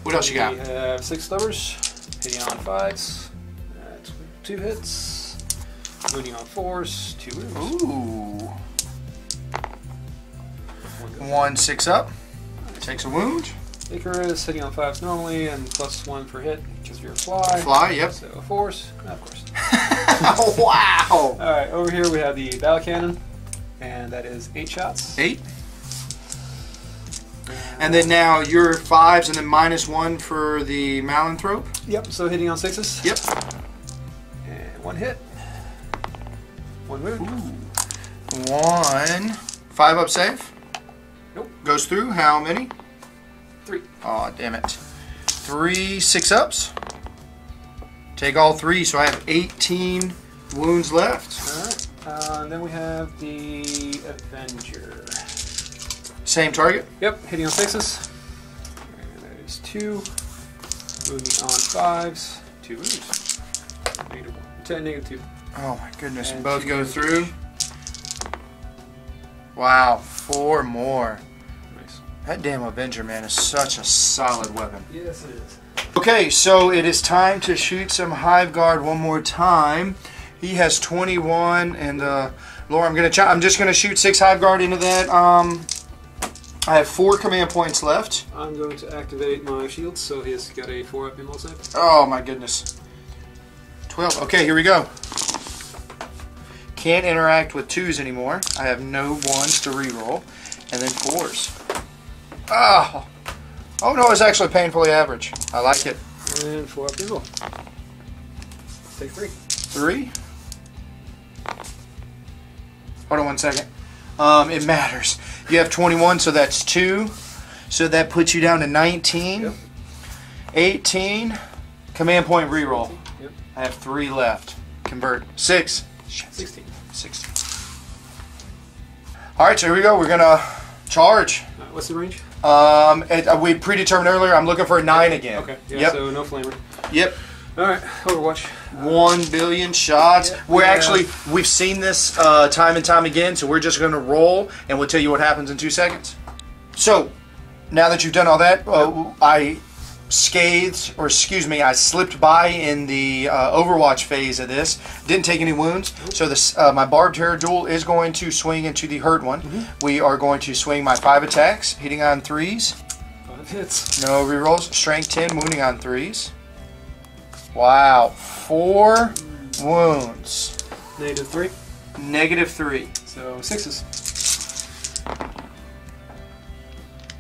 What else you got?
We have 6 Stubbers. Hitting on 5s. That's 2 hits. Wounding on 4s, 2 wounds.
Ooh. 1 6 up. Takes a wound.
Icarus hitting on 5s normally and +1 for hit because you're a fly.
Fly, yep.
So 4s, of course.
Oh, wow.
Alright, over here we have the Bow Cannon, and that is 8 shots.
8. And then now your 5s and then -1 for the Malanthrope.
Yep, so hitting on 6s.
Yep.
And 1 hit. 1 wound.
Ooh. 1. 5 up save?
Nope.
Goes through. How many?
3.
Aw, damn it. 3 6 ups. Take all 3, so I have 18 wounds left.
Alright. And then we have the Avenger.
Same target?
Yep, hitting on 6s. And that is 2. Wounding on 5s. 2 wounds. -2.
Oh my goodness,
And
both
2
go
wounds
through.
each.
Wow, 4 more.
Nice.
That damn Avenger, man, is such a solid weapon.
Yes, it is.
Okay, so it is time to shoot some Hive Guard one more time. He has 21, and the Laura, I'm just gonna shoot 6 Hive Guard into that. I have 4 command points left.
I'm going to activate my shields, so he's got a 4-up immo save.
Oh my goodness. 12. Okay, here we go. Can't interact with 2s anymore. I have no 1s to reroll. And then 4s. Oh! Oh no, it's actually painfully average. I like it.
And 4-up immo. Take 3.
3? Hold on one second. It matters. You have 21, so that's 2. So that puts you down to 19.
Yep.
18. Command point reroll.
Yep.
I have 3 left. Convert. 6.
16.
16. Alright, so here we go. We're gonna charge.
What's the range?
We predetermined earlier. I'm looking for a 9 again.
Okay. Yeah,
yep.
so no flamer.
Yep.
Alright, Overwatch.
1 billion shots.
Yeah.
We've seen this time and time again, so we're just going to roll, and we'll tell you what happens in 2 seconds. So, now that you've done all that, I slipped by in the Overwatch phase of this. Didn't take any wounds, so this my Barbed Hair Duel is going to swing into the hurt one. We are going to swing my 5 attacks, hitting on 3s.
5 hits.
No rerolls. Strength 10, wounding on 3s. Wow, 4 wounds.
-3.
-3.
So 6s.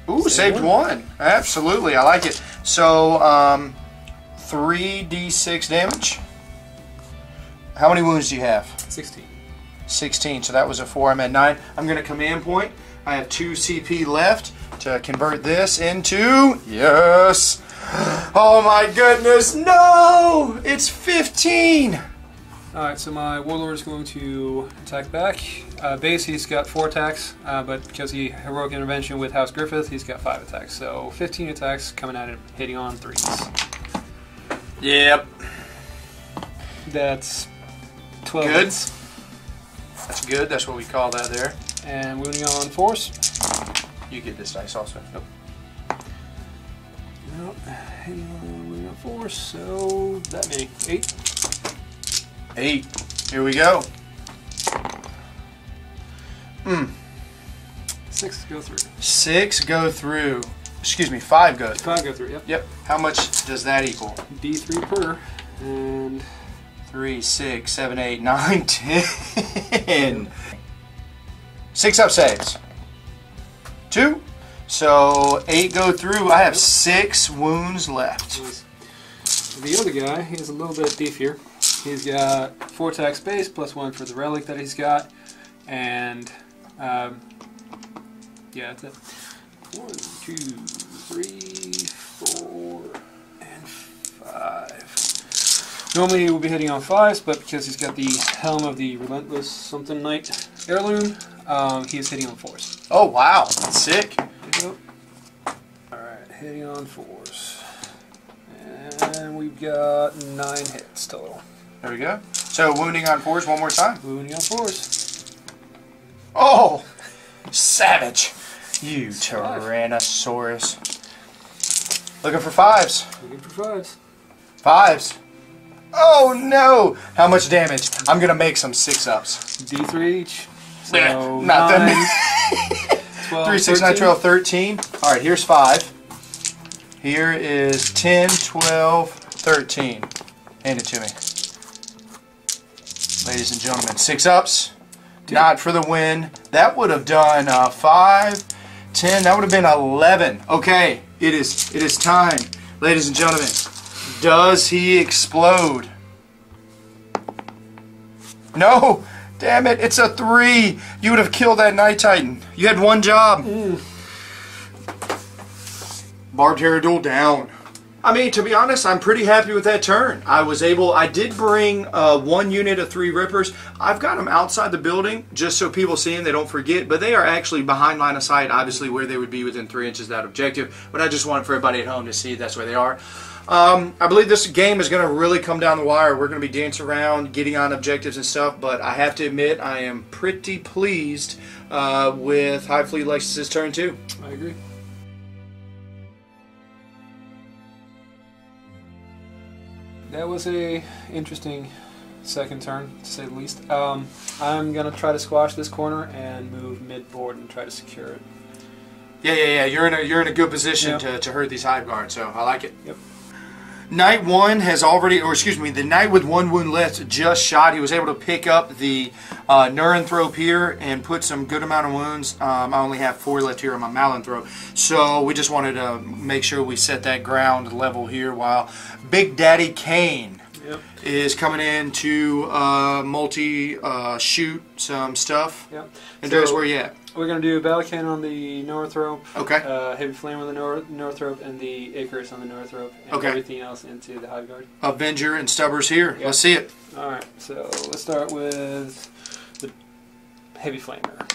Ooh, saved 1. Absolutely, I like it. So, 3d6 damage. How many wounds do you have?
16.
16, so that was a 4. I'm at 9. I'm going to command point. I have 2 CP left to convert this into... Yes! Oh my goodness, no! It's 15!
Alright, so my Warlord is going to attack back. Base, he's got 4 attacks, but because he heroic intervention with House Griffith, he's got 5 attacks. So 15 attacks coming at him, hitting on 3s.
Yep.
That's 12
Good.
hits.
That's good, that's what we call that there.
And wounding on 4s.
You get this dice also. Nope.
Nope. Hitting on wounding on 4s, so that many. 8.
8. Here we go.
6 go through.
6 go through. Excuse me, 5 go through.
5 go through, yep.
Yep. How much does that equal?
D3 per. And
3, 6, 7, 8, 9, 10. 6 up saves. 2. So 8 go through. I have 6 wounds left.
nice. The other guy, he's a little bit beefier. He's got 4 attacks base plus 1 for the relic that he's got, and yeah, that's it. 1, 2, 3, 4, and 5. Normally he will be hitting on 5s, but because he's got the helm of the Relentless Something Knight heirloom, he is hitting on 4s.
Oh wow, that's sick.
Alright, hitting on 4s. And we've got 9 hits total.
There we go. So wounding on 4s one more time.
Wounding on 4s.
Oh, savage. You Tyrannosaurus. Looking for 5s.
Looking for 5s.
5s. Oh no! How much damage? I'm gonna make some 6-ups.
D3 each. So
Not
9,
them.
12,
3, 6, 9,
13.
12, 13. Alright, here's 5. Here is 10, 12, 13. Hand it to me. Ladies and gentlemen, 6-ups. Not for the win. That would have done 5, 10, that would have been 11. Okay, it is time. Ladies and gentlemen, does he explode? No! Damn it, it's a 3. You would have killed that Night Titan. You had 1 job. Barbed Hair Duel down. I mean, to be honest, I'm pretty happy with that turn. I did bring 1 unit of 3 Rippers. I've got them outside the building just so people see them, they don't forget, but they are actually behind line of sight, obviously where they would be within 3 inches of that objective, but I just want for everybody at home to see that's where they are. I believe this game is going to really come down the wire. We're going to be dancing around, getting on objectives and stuff, but I have to admit I am pretty pleased with Hive Fleet Lexus's turn 2.
I agree. That was a interesting second turn, to say the least. I'm going to try to squash this corner and move mid-board and try to secure it.
Yeah. You're in a good position to hurt these hive guards, so I like it.
Yep.
Knight 1 has already, or excuse me, the knight with 1 wound left just shot. He was able to pick up the Neuranthrope here and put some good amount of wounds. I only have 4 left here on my Malanthrope. So we just wanted to make sure we set that ground level here while Big Daddy Kane is coming in to multi-shoot some stuff.
Yep.
Andreas, where you at?
We're going to do Battle Cannon on the Neuranthrope,
Okay.
Heavy Flame on the Neuranthrope, and the Icarus on the Neuranthrope, and
Okay.
everything else into the Hive Guard.
Avenger and Stubbers here.
Yep.
Let's see it.
Alright, so let's start with the Heavy Flamer.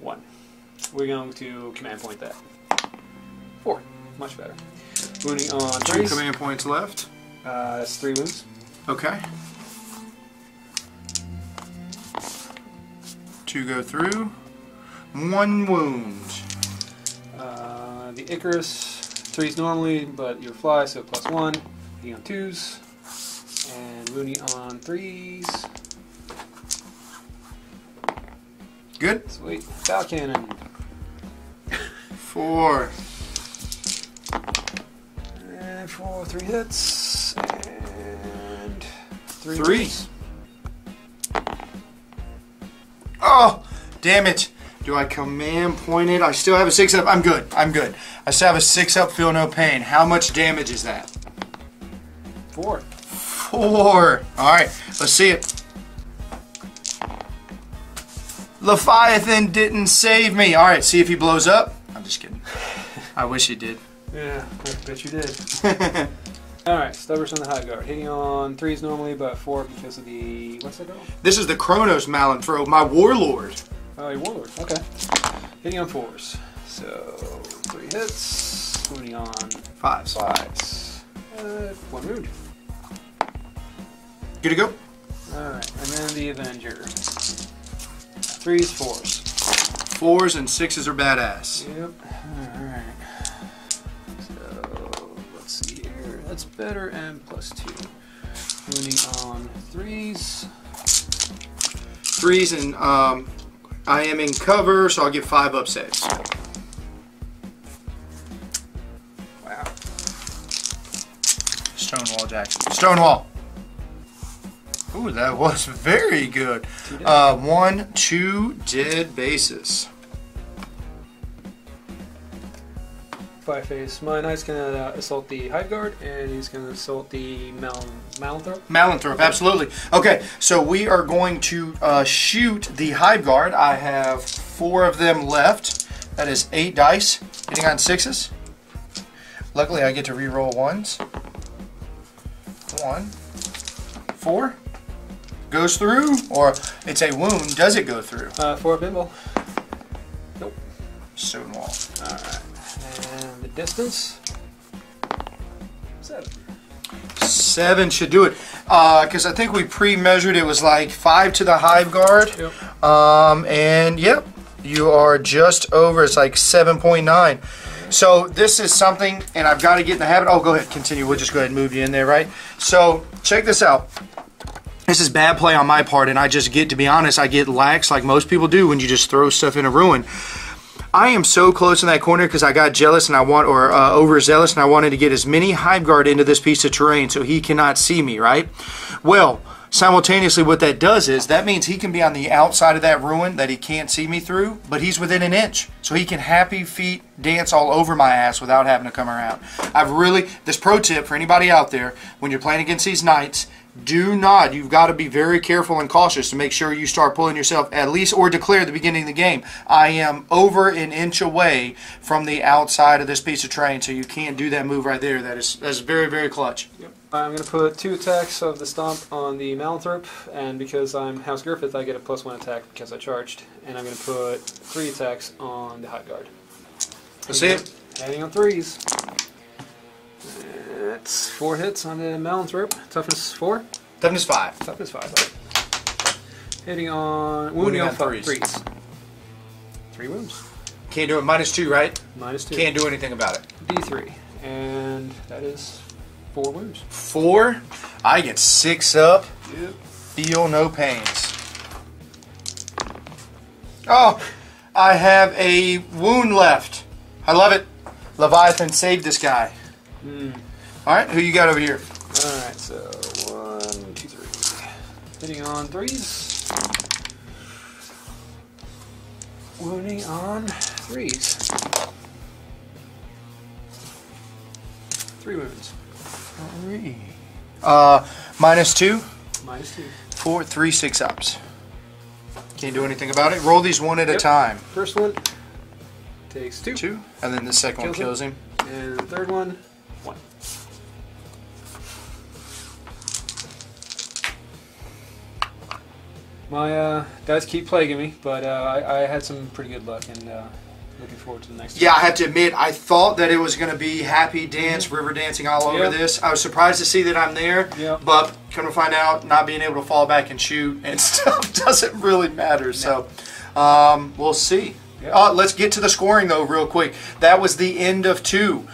1. We're going to command point that. 4. Much better. Wounding on
2
threes.
command points left.
That's 3 wounds.
Okay. 2 go through. 1 wound.
The Icarus, 3s normally, but you fly, so +1. Hitting on 2s. And wounding on 3s.
Good.
Sweet. Battle Cannon.
4.
And 4, 3 hits. And 3
3.
wounds.
Oh, damn it. Do I command point it? I still have a 6 up. I'm good. I still have a 6 up, feel no pain. How much damage is that?
4.
4. Alright, let's see it. Leviathan didn't save me. Alright, see if he blows up. I'm just kidding. I wish he did.
Yeah, I bet you did. Alright, Stubbers on the Hive Guard. Hitting on 3s normally, but 4 because of the... What's that go?
This is the Chronos Malanthrope, my warlord.
Oh, your Warlord. Okay. Hitting on 4s. So, 3 hits. Wounding on
5s.
5s. 1 wound.
Good to go?
Alright, and then the Avenger. 3s, 4s.
4s and 6s are badass.
Yep. Alright. So, let's see here. That's better and +2. Wounding on 3s.
3s and I am in cover, so I'll get 5 up saves.
Wow.
Stonewall Jackson. Stonewall. Ooh, that was very good. 1, 2 dead bases.
5-phase. My knight's going to assault the Hive Guard, and he's going to assault the Malanthrope.
Malanthrope, absolutely. Okay, so we are going to shoot the Hive Guard. I have 4 of them left. That is 8 dice, hitting on 6s. Luckily, I get to re-roll 1s. 1, 4. Goes through, or it's a wound. Does it go through?
4 pinball. Nope.
Stonewall.
Alright. And the distance? 7.
7 should do it. Because I think we pre-measured it was like 5 to the Hive Guard.
Yep.
And yep, you are just over. It's like 7.9. So this is something, and I've got to get in the habit. Oh, go ahead, continue. We'll just go ahead and move you in there, right? So check this out. This is bad play on my part, and I just get, to be honest, I get lax like most people do when you just throw stuff in a ruin. I am so close in that corner because I got jealous and overzealous, and I wanted to get as many Hive Guard into this piece of terrain so he cannot see me, right? Well, simultaneously what that does is that means he can be on the outside of that ruin that he can't see me through, but he's within an inch. So he can happy feet dance all over my ass without having to come around. This pro tip for anybody out there, when you're playing against these knights, you've got to be very careful and cautious to make sure you start pulling yourself at least, or declare at the beginning of the game, I am over an inch away from the outside of this piece of terrain, so you can't do that move right there. That's very, very clutch.
Yep. I'm going to put 2 attacks of the Stomp on the Malanthrope, and because I'm House Griffith, I get a +1 attack because I charged, and I'm going to put 3 attacks on the Hive Guard.
Let's see it.
Heading on 3s. That's 4 hits on the Malanthrope. Toughness 4?
Toughness 5.
Toughness 5. Right. Hitting on...
Wounding on
3s. 3 wounds.
Can't do it. -2, right?
-2.
Can't do anything about it.
D3. And that is 4 wounds.
4? I get 6 up.
Yep.
Feel no pains. Oh, I have a wound left. I love it. Leviathan saved this guy. Alright, who you got over here?
Alright, so 1, 2, 3. Hitting on 3s. Wounding on 3s. 3 wounds.
-2.
-2.
4, 3, 6 ups. Can't do anything about it. Roll these one at a time.
First one takes 2.
2, and then the second one kills him.
And the third one, 1. My dice keep plaguing me, but I had some pretty good luck, and looking forward to the next one.
Yeah, I have to admit, I thought that it was going to be happy dance, river dancing all over this. I was surprised to see that I'm there, but come to find out, not being able to fall back and shoot and stuff doesn't really matter. So we'll see. Let's get to the scoring, though, real quick. That was the end of 2.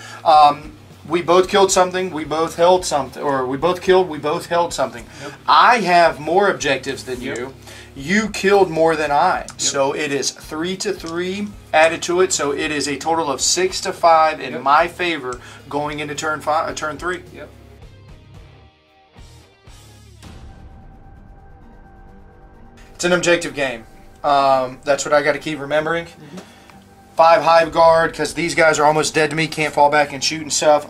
We both killed something, we both held something, or we both killed, we both held something. I have more objectives than you. You killed more than I. So it is 3 to 3 added to it. So it is a total of 6 to 5 in my favor going into turn 3. It's an objective game. That's what I got to keep remembering. 5 Hive Guard, because these guys are almost dead to me, can't fall back and shoot and stuff.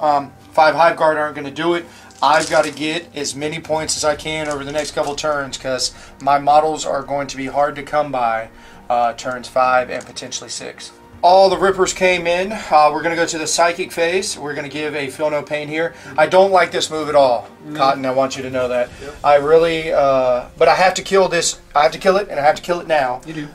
5 Hive Guard aren't going to do it. I've got to get as many points as I can over the next couple turns, because my models are going to be hard to come by turns 5 and potentially 6. All the Rippers came in. We're going to go to the Psychic phase. We're going to give a Feel No Pain here. I don't like this move at all, Cotton. I want you to know that. I really, but I have to kill this. I have to kill it, and I have to kill it now.
You do.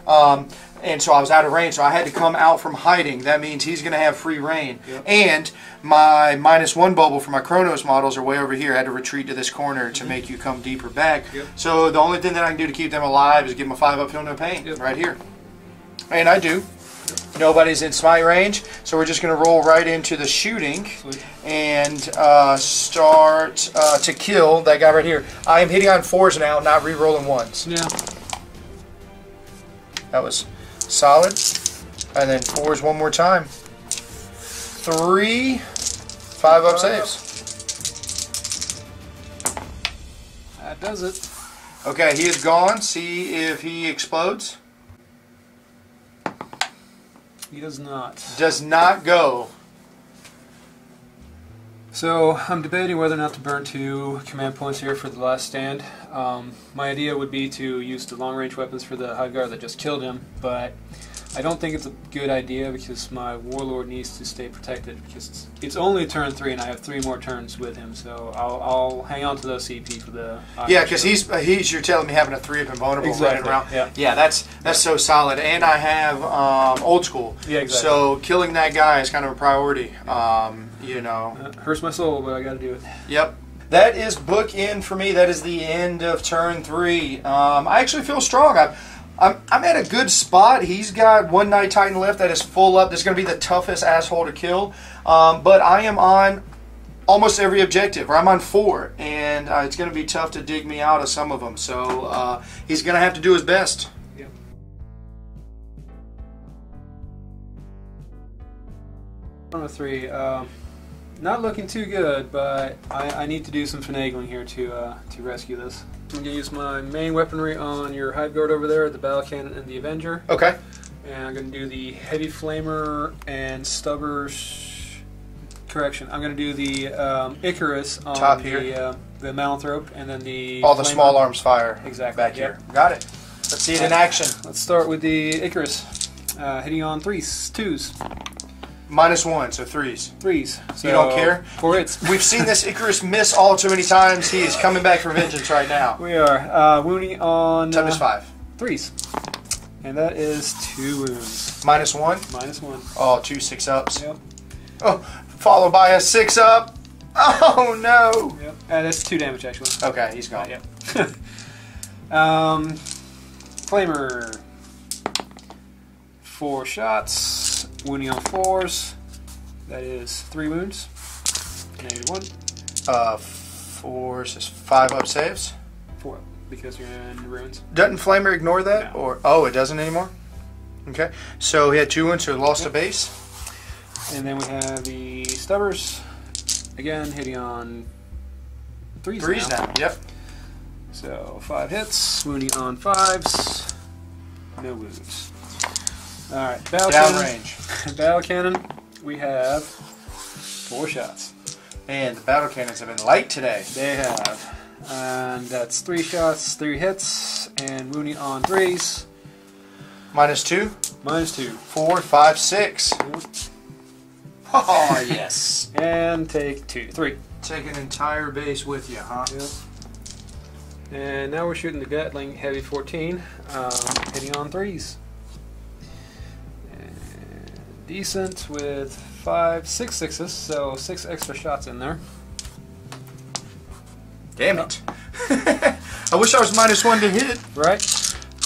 And so I was out of range, so I had to come out from hiding. That means he's going to have free reign. And my -1 bubble for my Chronos models are way over here. I had to retreat to this corner to make you come deeper back. So the only thing that I can do to keep them alive is give them a 5-up Feel No Pain right here. And I do. Nobody's in smite range, so we're just going to roll right into the shooting and start to kill that guy right here. I am hitting on 4s now, not re-rolling 1s. That was solid. And then 4s one more time. 3 5-up saves.
That does it.
Okay, he is gone. See if he explodes.
He does not.
Does not go.
So I'm debating whether or not to burn 2 command points here for the last stand. My idea would be to use the long-range weapons for the Hive Guard that just killed him, but I don't think it's a good idea because my Warlord needs to stay protected, because it's only turn 3 and I have 3 more turns with him, so I'll hang on to those CP for the...
Yeah, because he's you're telling me having a 3 of invulnerable running around. Yeah, that's so solid. And I have old school.
Yeah, exactly.
So killing that guy is kind of a priority. You know.
Hurts my soul, but I got to do it.
Yep. That is book end for me. That is the end of turn 3. I actually feel strong. I'm at a good spot. He's got 1 Night Titan left that is full up. This is going to be the toughest asshole to kill. But I am on almost every objective, or I'm on 4. And it's going to be tough to dig me out of some of them. So he's going to have to do his best.
Yep. Number 3. Not looking too good, but I need to do some finagling here to rescue this. I'm going to use my main weaponry on your Hive Guard over there, the Battle Cannon and the Avenger.
Okay.
And I'm going to do the Heavy Flamer and Stubbers. Correction. I'm going to do the Icarus on
top here.
The Malanthrope, and then the...
All the small arms fire.
Exactly.
Back here. Got it. Let's see it in action.
Let's start with the Icarus. Hitting on 3s, 2s.
-1, so 3s.
3s. So
you don't care?
4 hits.
We've seen this Icarus miss all too many times. He is coming back for vengeance right now.
We are. Wounding on...
Toughness 5.
3s. And that is 2 wounds.
-1?
-1.
Oh, 2 6-ups.
Yep.
Oh, followed by a 6-up. Oh, no.
Yep. That's 2 damage, actually.
Okay, he's gone.
Yep. Flamer. 4 shots. Wounding on 4s. That is 3 wounds. -1.
4s is 5-up saves.
4. because you're in ruins.
Doesn't Flamer ignore that?
No.
Or oh, it doesn't anymore? Okay. So he had 2 wounds, so he lost a base.
And then we have the Stubbers. Again, hitting on 3s
3s now. Yep.
So 5 hits, wounding on 5s. No wounds. Alright, battle cannon.
Downrange.
Battle cannon. We have 4 shots.
And the battle cannons have been light today.
They have. And that's 3 shots, 3 hits, and wounding on 3s.
-2.
-2.
4, 5, 6.
Yep.
Oh, yes.
And take 3.
Take an entire base with you, huh?
Yep. And now we're shooting the Gatling Heavy 14, hitting on 3s. And decent with 6 sixes, so 6 extra shots in there.
Damn it. I wish I was -1 to hit.
Right.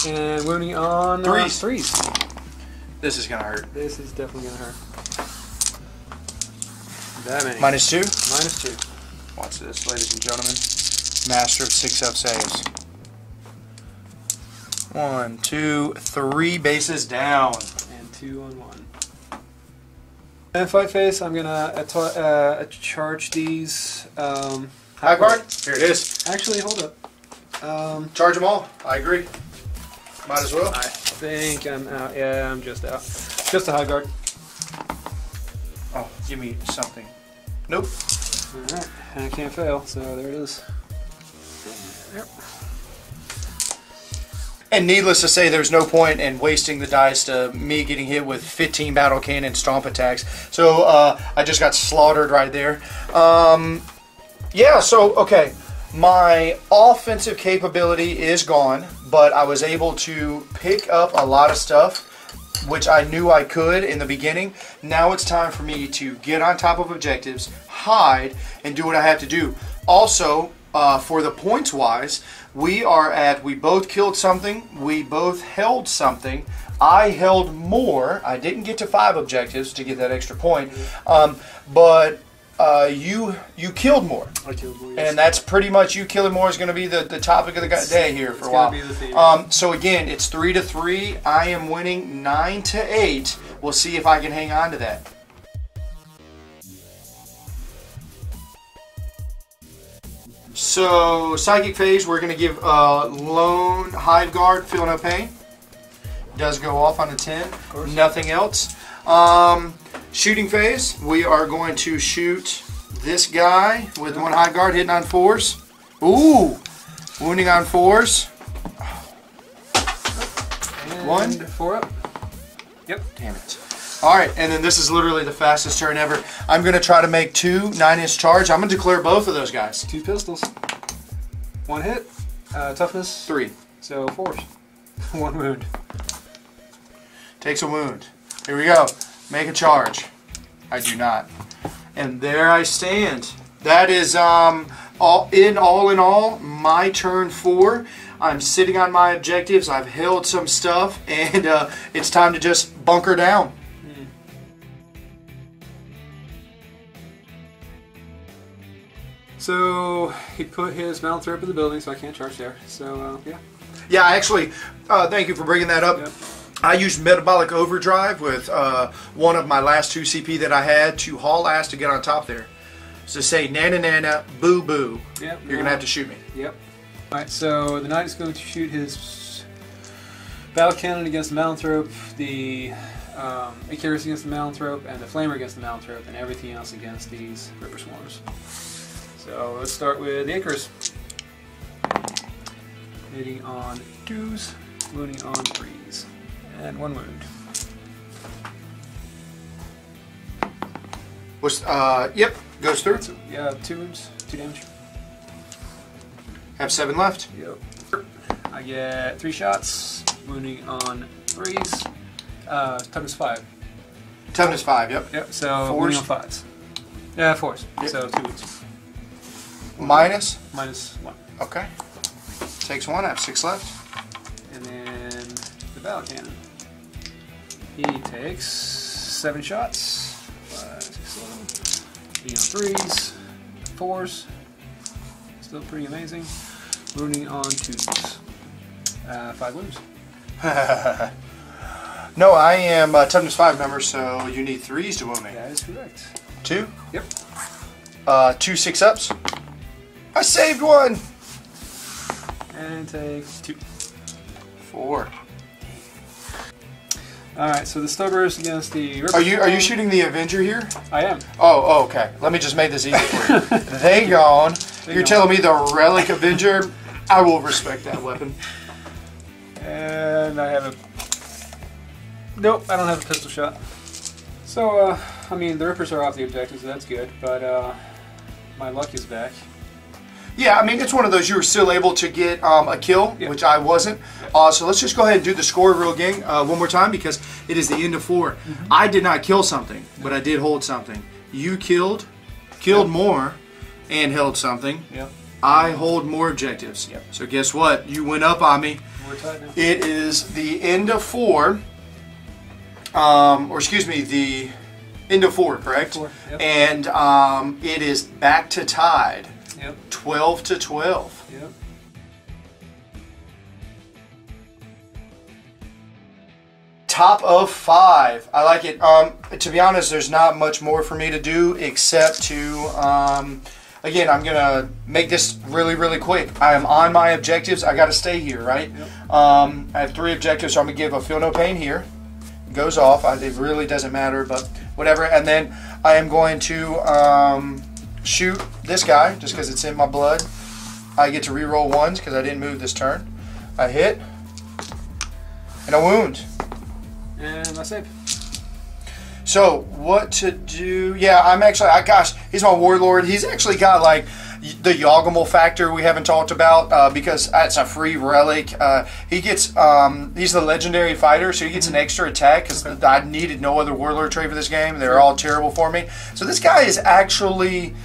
And wounding on 3s.
This is going to hurt.
This is definitely going to hurt. That many.
-2.
-2.
Watch this, ladies and gentlemen. Master of 6-up saves. 1, 2, 3 bases down.
And 2 on 1. And fight phase, I'm gonna charge these.
High guard? Here it is.
Actually, hold up.
Charge them all. I agree. Might as well.
I think I'm out. Yeah, I'm just out. Just a high guard.
Oh, give me something. Nope.
Alright, and I can't fail, so there it is. Yep.
And needless to say, there's no point in wasting the dice to me getting hit with 15 battle cannon stomp attacks. So I just got slaughtered right there. Yeah, so, okay. My offensive capability is gone, but I was able to pick up a lot of stuff, which I knew I could in the beginning. Now it's time for me to get on top of objectives, hide, and do what I have to do. Also, for the points wise, we both killed something, we both held something. I held more. I didn't get to 5 objectives to get that extra point, but you killed more.
I killed more, yes.
And that's pretty much, you killing more is going to be the topic of the day here for a while.
Be the theme.
So again, it's 3-3. I am winning 9-8. We'll see if I can hang on to that. So psychic phase, we're going to give lone hive guard feel no pain. Does go off on a 10. Nothing else. Shooting phase, we are going to shoot this guy with 1 high guard hitting on 4s. Ooh, wounding on 4s.
And
1.
4 up. Yep.
Damn it. All right, and then this is literally the fastest turn ever. I'm going to try to make 2 9-inch charge. I'm going to declare both of those guys.
2 pistols. 1 hit. Toughness.
3.
So 4s. 1 wound.
Takes a wound. Here we go. Make a charge. I do not. And there I stand. That is all in all, my turn 4. I'm sitting on my objectives. I've held some stuff, and it's time to just bunker down.
So he put his Malthrope in the building, so I can't charge there. So yeah.
Yeah, actually, thank you for bringing that up.
Yep.
I used Metabolic Overdrive with one of my last 2 CP that I had to haul ass to get on top there. So say nana nana boo boo.
Yep.
You're gonna have to shoot me.
Yep. Alright, so the knight is going to shoot his battle cannon against the Malthrope, the Icarus against the Malthrope, and the Flamer against the Malthrope, and everything else against these Ripper Swarms. So let's start with the Icarus. Hitting on 2s, wounding on 3s. And 1 wound.
Yep, goes through.
Yeah, 2 wounds, 2 damage.
Have 7 left.
Yep. I get 3 shots, wounding on 3s. Toughness 5.
Toughness 5, yep.
Yep, so
4s?
wounding on 5s. Yeah, 4s.
Yep.
So 2 wounds.
Minus?
-1.
Okay. Takes 1, I have 6 left.
And then the battle cannon. He takes 7 shots. 5, 6, 7. 3s, 4s. Still pretty amazing. Wounding on 2s. 5 wounds.
No, I am toughness 5 member, so you need 3s to wound me.
That is correct.
2?
Yep.
2 6-ups. I saved 1!
And take 2.
4.
Alright, so the Stubbers against the Ripper.
Are you shooting the Avenger here?
I am.
Oh, okay. Let me just make this easy for you. They gone. You're telling me the Relic Avenger? I will respect that weapon.
And I have a... Nope, I don't have a pistol shot. So, I mean, the Rippers are off the objective, so that's good, but my luck is back.
Yeah, I mean, it's one of those you were still able to get a kill,
yep.
which I wasn't.
Yep.
So let's just go ahead and do the score real gang one more time because it is the end of 4.
Mm-hmm.
I did not kill something, but I did hold something. You killed
yep.
more, and held something.
Yep.
I hold more objectives.
Yep.
So guess what? You went up on me.
We're tied now.
It is the end of 4. Or excuse me, the end of 4, correct?
4, yep.
And it is back to tied.
Yep.
12 to 12.
Yep.
Top of 5. I like it. To be honest, there's not much more for me to do except to, again, I'm going to make this really, really quick. I am on my objectives. I got to stay here, right?
Yep.
I have 3 objectives, so I'm going to give a feel no pain here. It goes off. It really doesn't matter, but whatever. And then I am going to shoot this guy just because it's in my blood. I get to re-roll 1s because I didn't move this turn. I hit and a wound.
And I save.
So what to do? Yeah, I'm actually. Gosh, he's my warlord. He's actually got like the Yawgmoth factor we haven't talked about because it's a free relic. He gets. He's the legendary fighter, so he gets an extra attack because I needed no other warlord trait for this game. They're all terrible for me. So this guy is actually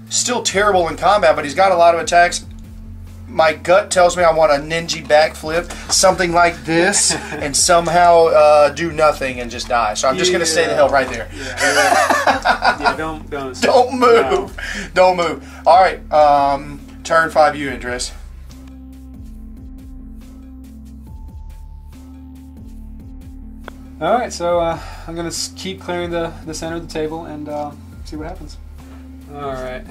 still terrible in combat, but he's got a lot of attacks. My gut tells me I want a ninja backflip, something like this, and somehow do nothing and just die. So I'm just going to stay the hell right there.
Yeah, don't
move. No. Don't move. All right, turn 5 you, ANDREAS.
All right, so I'm going to keep clearing the center of the table and see what happens. All right.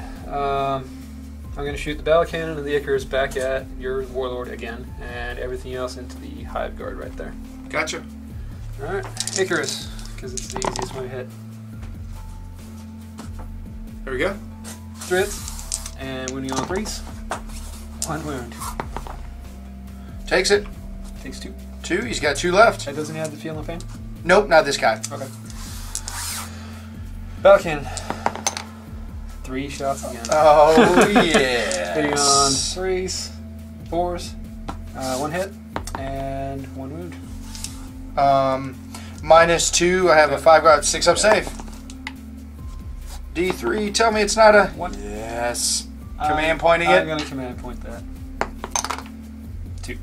I'm going to shoot the battle cannon and the Icarus back at your warlord again, and everything else into the hive guard right there.
Gotcha.
Alright, Icarus, because it's the easiest one to hit.
There we go.
3 hits, and wounding on 3s. 1 wound.
Takes it.
Takes 2.
2, he's got 2 left.
That doesn't have the feel no pain?
Nope, not this guy.
Okay. Battle cannon. 3 shots again.
Oh, yeah.
Hitting on 3s, 4s, 1 hit, and 1 wound.
-2, I have a 5 guard, 6 up save. D3, tell me it's not a...
1.
Yes. Command pointing it?
I'm going to command point that. 2.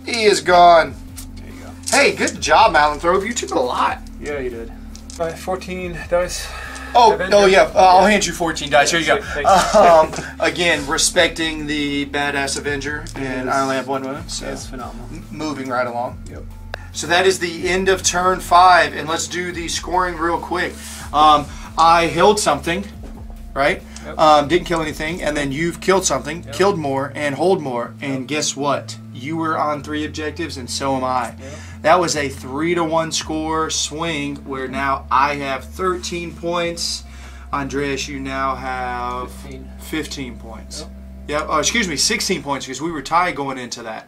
He is gone.
There you go.
Hey, good job, Malanthrove. You took a lot.
Yeah, you did. Alright, 14 dice.
Oh, yeah. I'll hand you 14 dice.
Yeah,
Here you go. Again, respecting the badass Avenger, and I only have 1 wound. So
it's phenomenal.
Moving right along.
Yep.
So that is the end of turn 5, and let's do the scoring real quick. I held something, right?
Yep.
Didn't kill anything, and then you've killed something, killed more, and hold more, and guess what? You were on 3 objectives, and so am I.
Yep.
That was a 3-to-1 score swing, where now I have 13 points. ANDREAS, you now have 15 points. Yep. Oh, excuse me, 16 points, because we were tied going into that.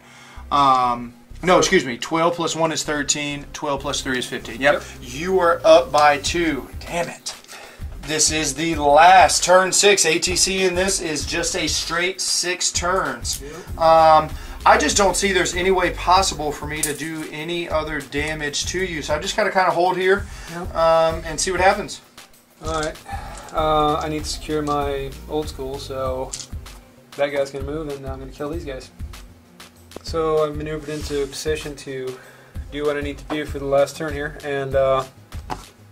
No, excuse me, 12 plus 1 is 13, 12 plus 3 is 15. Yep. You are up by 2. Damn it. This is the last turn 6. ATC in this is just a straight 6 turns.
Yep.
I just don't see there's any way possible for me to do any other damage to you. So I just got to kind of hold here and see what happens.
Alright. I need to secure my old school, so that guy's going to move and I'm going to kill these guys. So I've maneuvered into a position to do what I need to do for the last turn here, and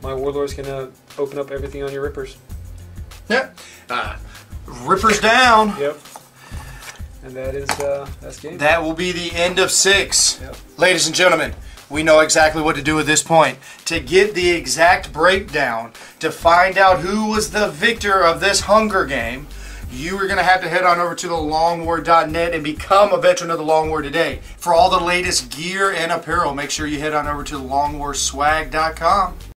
my warlord's going to open up everything on your Rippers.
Yep. Rippers down.
Yep. And that is that's game.
That will be the end of 6.
Yep.
Ladies and gentlemen, we know exactly what to do at this point. To get the exact breakdown, to find out who was the victor of this Hunger Game, you are going to have to head on over to thelongwar.net and become a veteran of the Long War today. For all the latest gear and apparel, make sure you head on over to thelongwarswag.com.